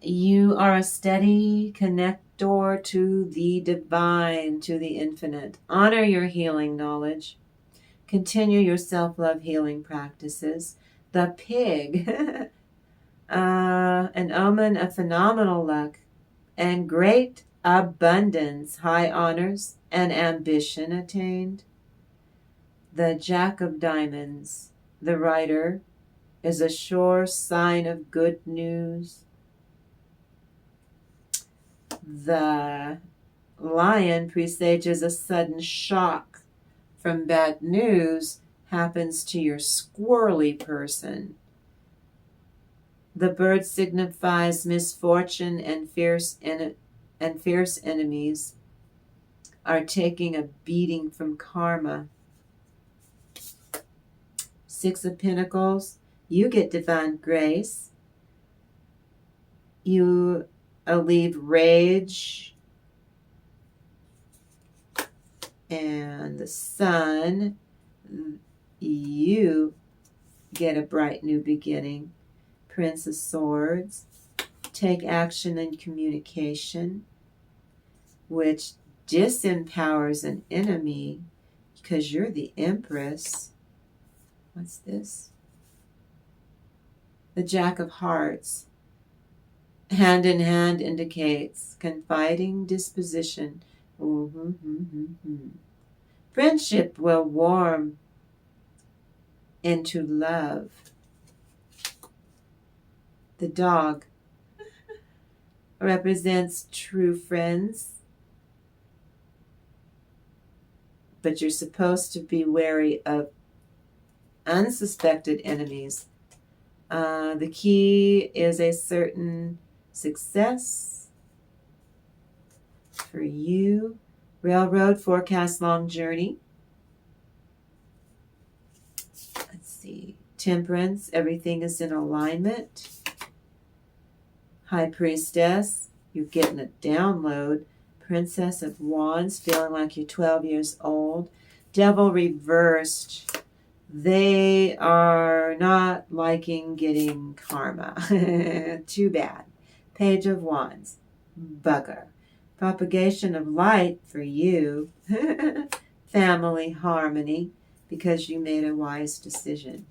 You are a steady connector to the divine, to the infinite. Honor your healing knowledge. Continue your self-love healing practices. The pig, an omen of phenomenal luck and great abundance, high honors and ambition attained. The Jack of Diamonds, the writer, is a sure sign of good news. The Lion presages a sudden shock from bad news happens to your squirrely person. The bird signifies misfortune, and fierce enemies are taking a beating from karma. Six of Pentacles, you get divine grace. You alleviate rage. And the Sun, you get a bright new beginning. Prince of Swords, take action in communication, which disempowers an enemy because you're the Empress. What's this? The Jack of Hearts, hand in hand, indicates confiding disposition. Friendship will warm into love. The dog represents true friends, but you're supposed to be wary of unsuspected enemies. The key is a certain success for you. Railroad forecast long journey. Let's see. Temperance, everything is in alignment. High Priestess, you're getting a download. Princess of Wands, feeling like you're 12 years old. Devil reversed, They are not liking getting karma. Too bad. Page of Wands. Bugger. Propagation of light for you. Family harmony, because you made a wise decision.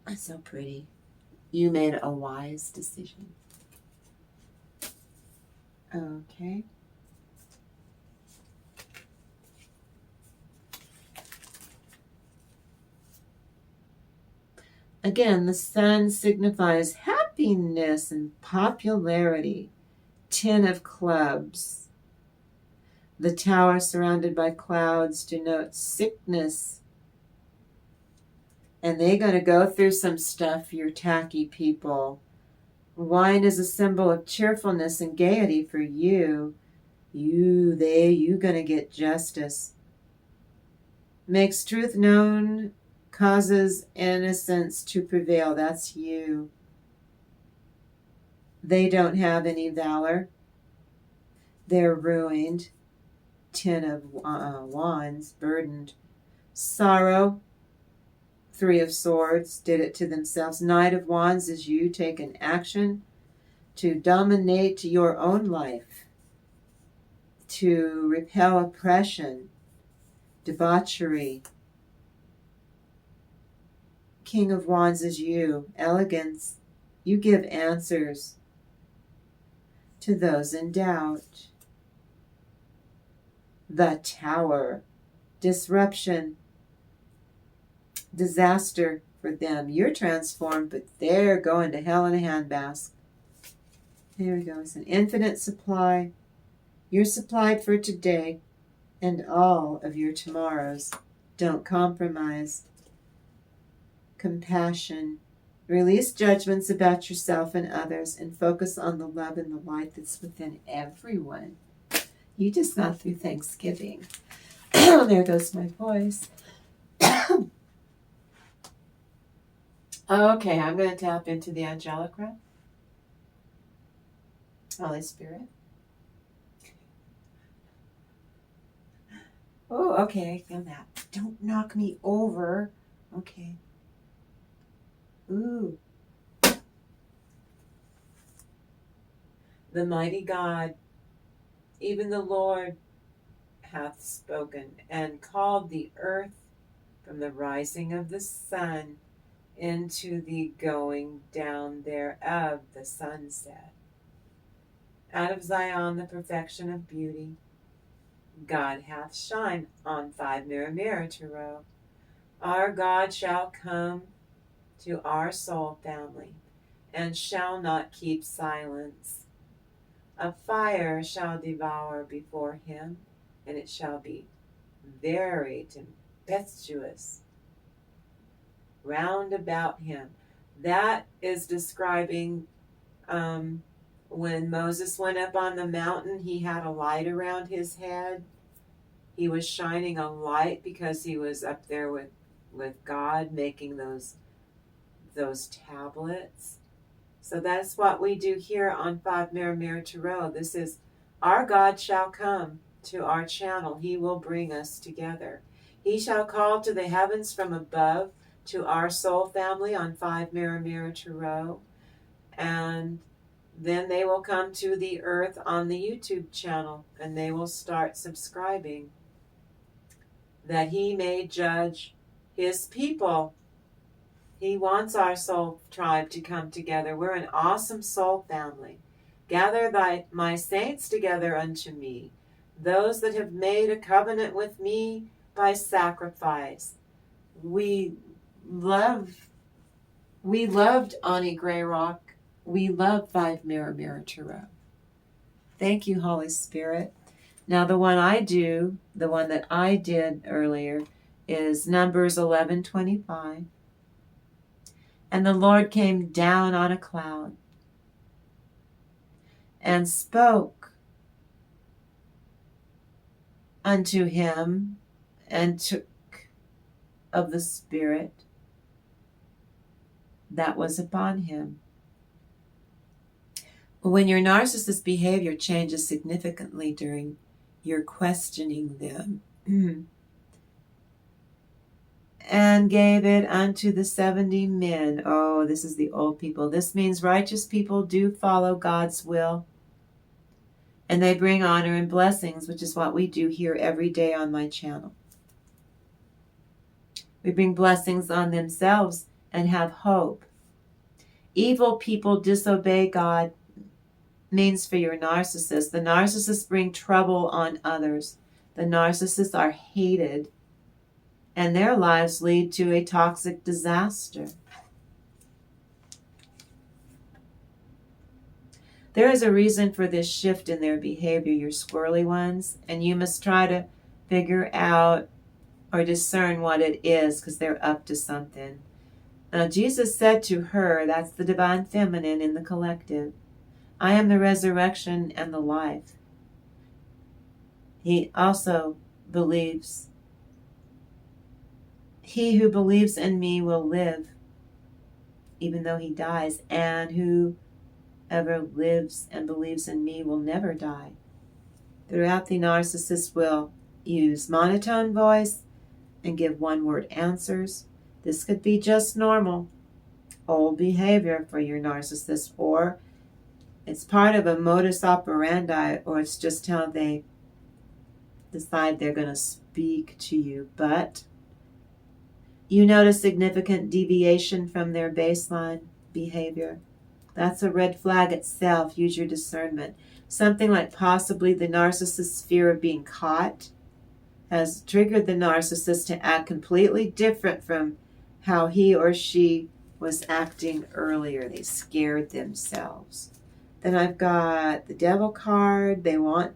That's so pretty. You made a wise decision. Okay. Again, the sun signifies happiness and popularity. 10 of clubs. The tower surrounded by clouds denotes sickness. And they're going to go through some stuff, your tacky people. Wine is a symbol of cheerfulness and gaiety for you. You going to get justice. Makes truth known, causes innocence to prevail. That's you. They don't have any valor. They're ruined. 10 of wands, burdened. Sorrow. 3 of swords, did it to themselves. Knight of wands is you taking action to dominate your own life, to repel oppression, debauchery. King of wands is you, elegance. You give answers to those in doubt. The tower, disruption, disaster for them. You're transformed, but they're going to hell in a handbasket. There we go. It's an infinite supply. You're supplied for today and all of your tomorrows. Don't compromise. Compassion. Release judgments about yourself and others and focus on the love and the light that's within everyone. You just got through Thanksgiving. There goes my voice. Okay, I'm going to tap into the angelic realm. Holy Spirit. Oh, okay, I feel that. Don't knock me over. Okay. Ooh. The mighty God, even the Lord, hath spoken and called the earth from the rising of the sun into the going down thereof, the sunset. Out of Zion, the perfection of beauty, God hath shine on 5 mirror tarot. Our God shall come to our soul family and shall not keep silence. A fire shall devour before him, and it shall be very tempestuous round about him. That is describing when Moses went up on the mountain, he had a light around his head. He was shining a light because he was up there with God making those tablets. So that's what we do here on 5 Mirror Tarot. This is our God shall come to our channel. He will bring us together. He shall call to the heavens from above to our soul family on 5 Mirror Tarot. And then they will come to the earth on the YouTube channel and they will start subscribing, that he may judge his people. He wants our soul tribe to come together. We're an awesome soul family. Gather my saints together unto me, those that have made a covenant with me by sacrifice. We loved Auntie Grayrock. We love 5 Mirror Tarot. Thank you, Holy Spirit. Now the one that I did earlier is Numbers 11:25. And the Lord came down on a cloud and spoke unto him and took of the Spirit that was upon him. When your narcissist behavior changes significantly during You're questioning them. And gave it unto the 70 men. Oh, this is the old people. This means righteous people do follow God's will. And they bring honor and blessings, which is what we do here every day on my channel. We bring blessings on themselves and have hope. Evil people disobey God means for your narcissist. The narcissists bring trouble on others. The narcissists are hated, and their lives lead to a toxic disaster. There is a reason for this shift in their behavior, your squirrely ones, and you must try to figure out or discern what it is, because they're up to something. Now, Jesus said to her, that's the divine feminine in the collective, I am the resurrection and the life. He also believes, he who believes in me will live, even though he dies, and whoever lives and believes in me will never die. Throughout, the narcissist will use monotone voice and give one-word answers. This could be just normal, old behavior for your narcissist, or it's part of a modus operandi, or it's just how they decide they're going to speak to you. But you notice significant deviation from their baseline behavior. That's a red flag itself. Use your discernment. Something like possibly the narcissist's fear of being caught has triggered the narcissist to act completely different from how he or she was acting earlier. They scared themselves. Then I've got the devil card. They want,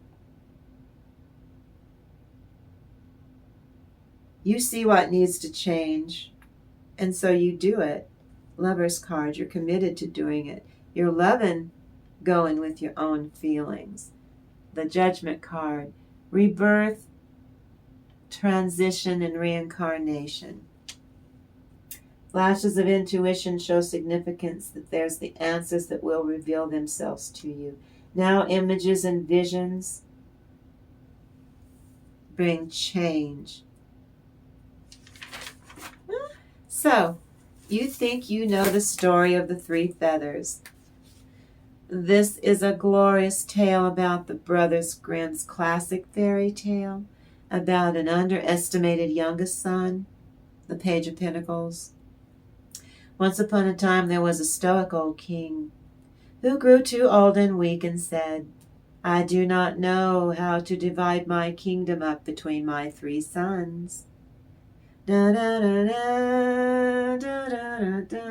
you see what needs to change, and so you do it. Lover's card. You're committed to doing it. You're loving going with your own feelings. The judgment card. Rebirth, transition, and reincarnation. Flashes of intuition show significance that there's the answers that will reveal themselves to you. Now images and visions bring change. So, you think you know the story of the 3 feathers. This is a glorious tale about the Brothers Grimm's classic fairy tale about an underestimated youngest son, the Page of Pentacles. Once upon a time there was a stoic old king who grew too old and weak and said, I do not know how to divide my kingdom up between my 3 sons. Da, da, da, da, da, da, da.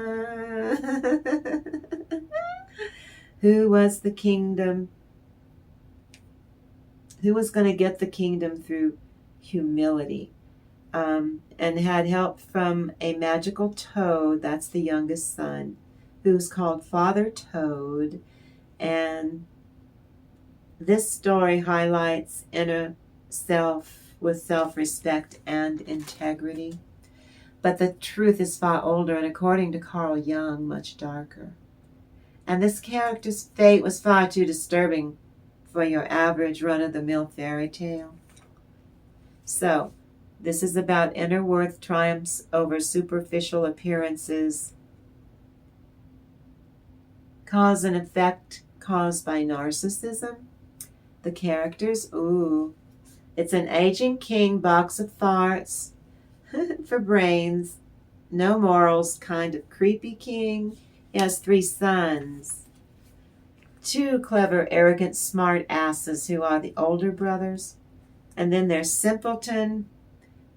Who was the kingdom? Who was going to get the kingdom through humility? And had help from a magical toad, that's the youngest son, who's called Father Toad. And this story highlights inner self with self-respect and integrity. But the truth is far older, and according to Carl Jung, much darker. And this character's fate was far too disturbing for your average run-of-the-mill fairy tale. So, this is about inner worth triumphs over superficial appearances. Cause and effect caused by narcissism. The characters, it's an aging king, box of farts for brains, no morals, kind of creepy king. He has 3 sons. 2 clever, arrogant, smart asses who are the older brothers. And then there's Simpleton.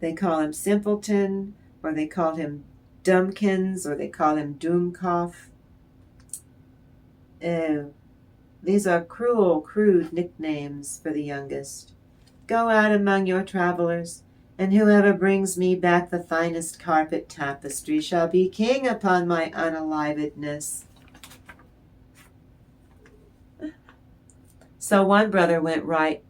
They call him Simpleton, or they call him Dumbkins, or they call him Doomkoff. These are cruel, crude nicknames for the youngest. Go out among your travelers, and whoever brings me back the finest carpet tapestry shall be king upon my unalivedness. So one brother went right,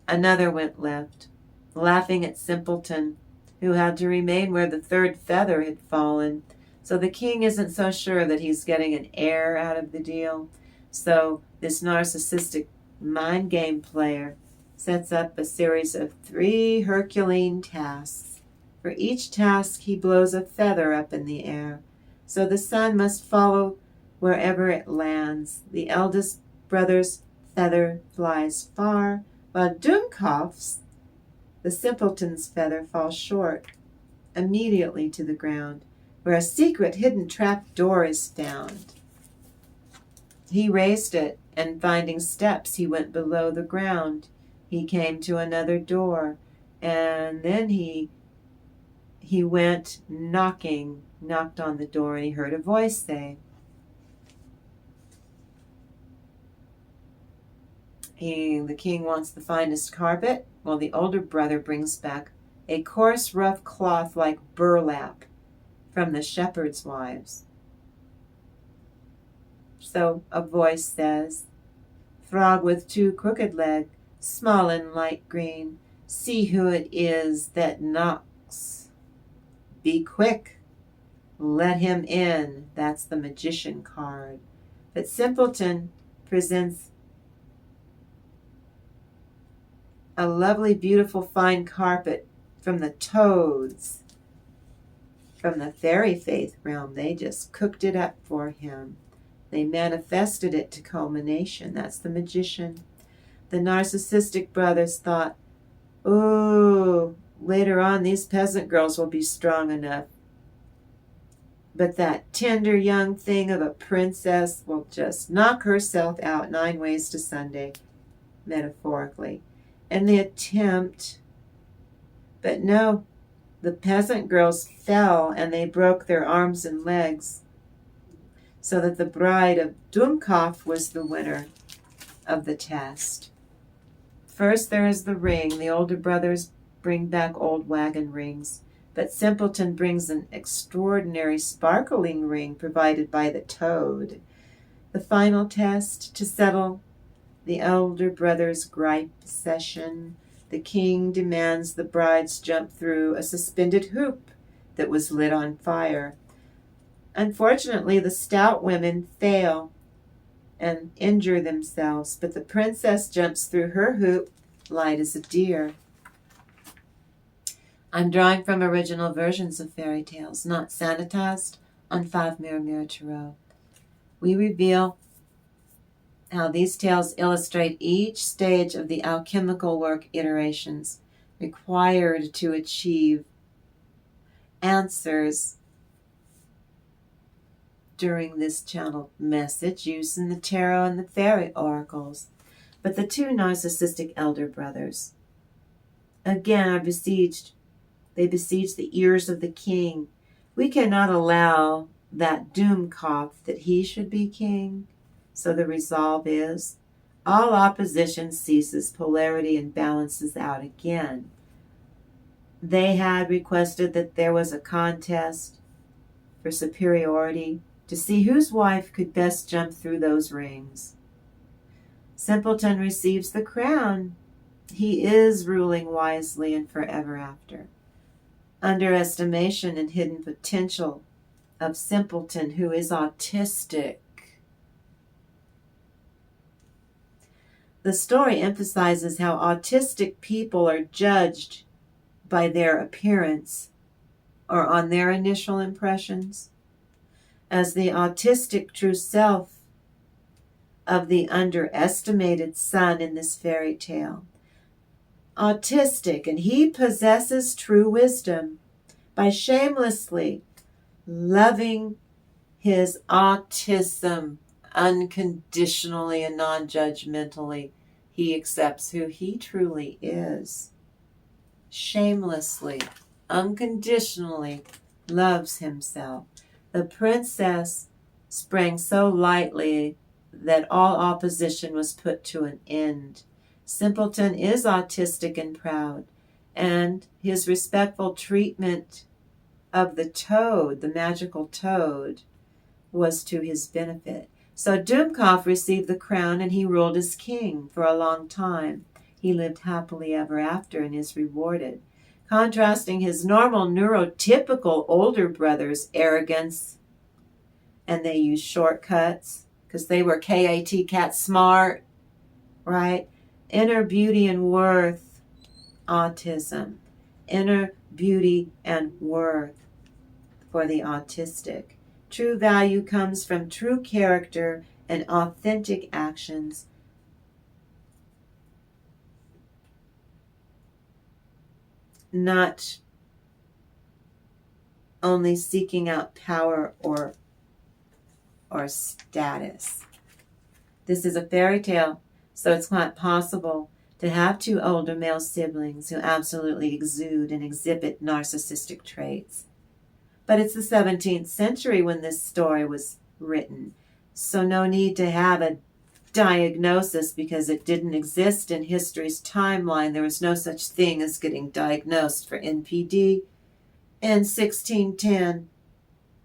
another went left, laughing at Simpleton, who had to remain where the 3rd feather had fallen. So the king isn't so sure that he's getting an heir out of the deal. So this narcissistic mind game player sets up a series of 3 Herculean tasks. For each task, he blows a feather up in the air, so the sun must follow wherever it lands. The eldest brother's feather flies far, while Dummkopf's, the simpleton's, feather falls short, immediately to the ground, where a secret hidden trap door is found. He raised it, and finding steps, he went below the ground. He came to another door, and then he went knocked on the door, and he heard a voice say, the king wants the finest carpet, while the older brother brings back a coarse, rough cloth like burlap from the shepherd's wives. So a voice says, frog with 2 crooked legs, small and light green, see who it is that knocks. Be quick, let him in. That's the magician card. But Simpleton presents a lovely, beautiful, fine carpet from the toads, from the fairy faith realm. They just cooked it up for him. They manifested it to culmination. That's the magician. The narcissistic brothers thought, oh, later on these peasant girls will be strong enough. But that tender young thing of a princess will just knock herself out 9 ways to Sunday, metaphorically. And they attempt, but no, the peasant girls fell and they broke their arms and legs, so that the bride of Dummkopf was the winner of the test. First there is the ring. The older brothers bring back old wagon rings, but Simpleton brings an extraordinary sparkling ring provided by the toad. The final test to settle the elder brother's gripe session. The king demands the brides jump through a suspended hoop that was lit on fire. Unfortunately, the stout women fail and injure themselves, but the princess jumps through her hoop, light as a deer. I'm drawing from original versions of fairy tales, not sanitized on 5 Mirror Tarot. We reveal how these tales illustrate each stage of the alchemical work iterations required to achieve answers during this channeled message using the tarot and the fairy oracles. But the 2 narcissistic elder brothers, again, are besieged. They besiege the ears of the king. We cannot allow that Dummkopf that he should be king. So the resolve is, all opposition ceases, polarity and balances out again. They had requested that there was a contest for superiority to see whose wife could best jump through those rings. Simpleton receives the crown. He is ruling wisely and forever after. Underestimation and hidden potential of Simpleton, who is autistic. The story emphasizes how autistic people are judged by their appearance or on their initial impressions as the autistic true self of the underestimated son in this fairy tale. Autistic, and he possesses true wisdom by shamelessly loving his autism unconditionally and non-judgmentally. He accepts who he truly is. Shamelessly, unconditionally loves himself. The princess sprang so lightly that all opposition was put to an end. Simpleton is autistic and proud, and his respectful treatment of the toad, the magical toad, was to his benefit. So Dummkopf received the crown, and he ruled as king for a long time. He lived happily ever after and is rewarded. Contrasting his normal neurotypical older brother's arrogance, and they used shortcuts because they were cat smart, right? Inner beauty and worth, autism. Inner beauty and worth for the autistic. True value comes from true character and authentic actions. Not only seeking out power or status. This is a fairy tale, so it's quite possible to have two older male siblings who absolutely exude and exhibit narcissistic traits. But it's the 17th century when this story was written, so no need to have a diagnosis because it didn't exist in history's timeline. There was no such thing as getting diagnosed for NPD in 1610.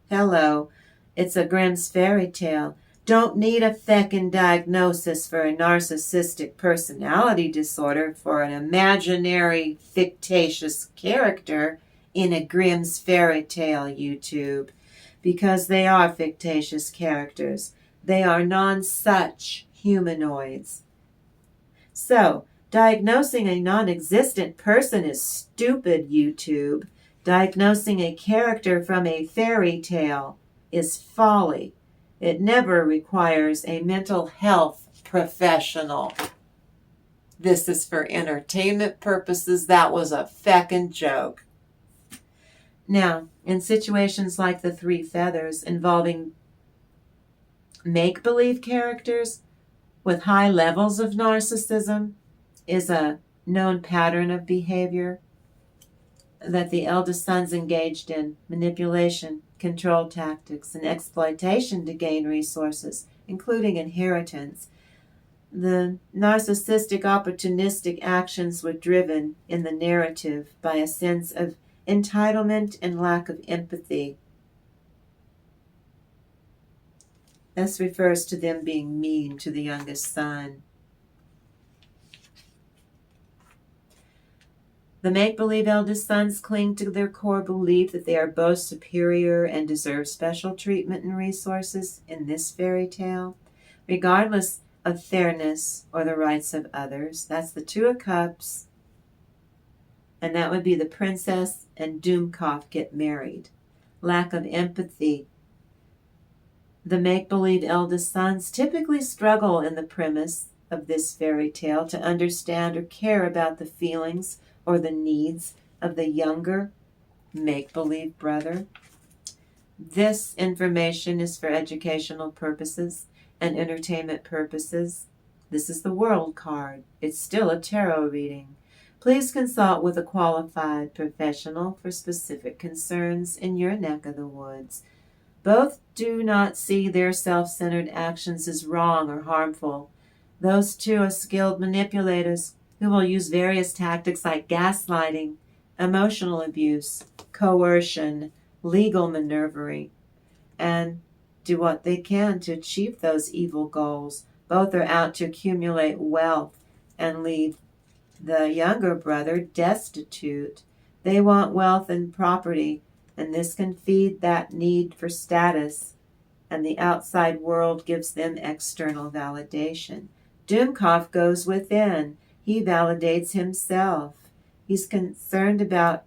Hello, it's a Grimm's fairy tale. Don't need a feckin' diagnosis for a narcissistic personality disorder for an imaginary, fictitious character in a Grimm's fairy tale, YouTube. Because they are fictitious characters. They are non-such humanoids. So, diagnosing a non-existent person is stupid, YouTube. Diagnosing a character from a fairy tale is folly. It never requires a mental health professional. This is for entertainment purposes. That was a feckin' joke. Now, in situations like the Three Feathers involving make-believe characters with high levels of narcissism is a known pattern of behavior that the eldest sons engaged in: manipulation, control tactics, and exploitation to gain resources, including inheritance. The narcissistic opportunistic actions were driven in the narrative by a sense of entitlement and lack of empathy. This refers to them being mean to the youngest son. The make-believe eldest sons cling to their core belief that they are both superior and deserve special treatment and resources in this fairy tale, regardless of fairness or the rights of others. That's the Two of Cups, and that would be the princess and Doomkopf get married. Lack of empathy. The make-believe eldest sons typically struggle in the premise of this fairy tale to understand or care about the feelings or the needs of the younger make-believe brother. This information is for educational purposes and entertainment purposes. This is the World card. It's still a tarot reading. Please consult with a qualified professional for specific concerns in your neck of the woods. Both do not see their self-centered actions as wrong or harmful. Those two are skilled manipulators who will use various tactics like gaslighting, emotional abuse, coercion, legal maneuvering, and do what they can to achieve those evil goals. Both are out to accumulate wealth and leave the younger brother destitute. They want wealth and property, and this can feed that need for status, and the outside world gives them external validation. Doomkopf goes within. He validates himself. He's concerned about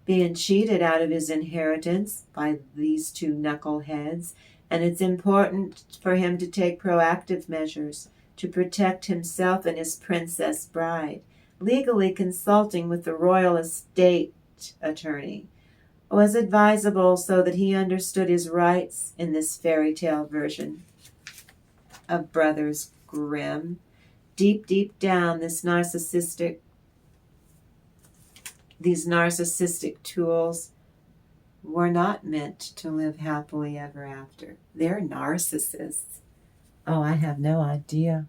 being cheated out of his inheritance by these two knuckleheads, and it's important for him to take proactive measures to protect himself and his princess bride, legally consulting with the royal estate attorney was advisable so that he understood his rights in this fairy tale version of Brothers Grimm. Deep, deep down, these narcissistic tools were not meant to live happily ever after. They're narcissists. Oh, I have no idea.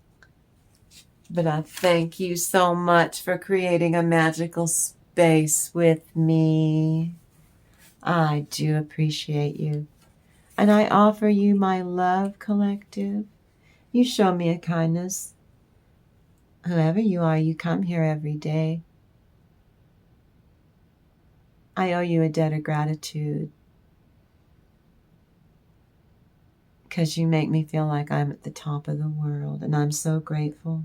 But I thank you so much for creating a magical space with me. I do appreciate you. And I offer you my love, collective. You show me a kindness. Whoever you are, you come here every day. I owe you a debt of gratitude because you make me feel like I'm at the top of the world, and I'm so grateful.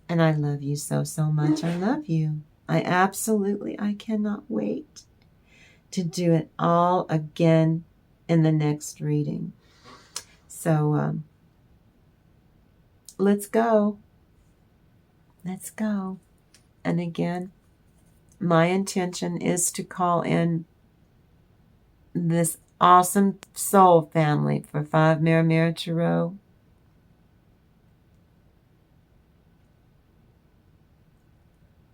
And I love you so, so much. I love you. I cannot wait to do it all again in the next reading. So let's go. Let's go. And again, my intention is to call in this awesome soul family for 5 Mirror Mirror Tarot.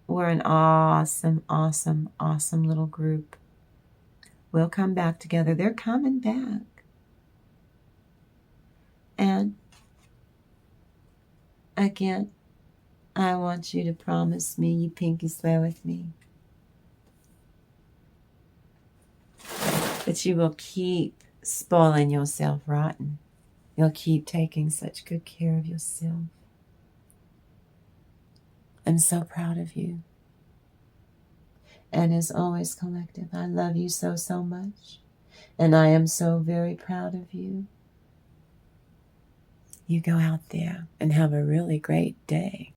We're an awesome, awesome, awesome little group. We'll come back together. They're coming back. And again, I want you to promise me, you pinky swear with me, that you will keep spoiling yourself rotten. You'll keep taking such good care of yourself. I'm so proud of you. And as always, collective, I love you so, so much. And I am so very proud of you. You go out there and have a really great day.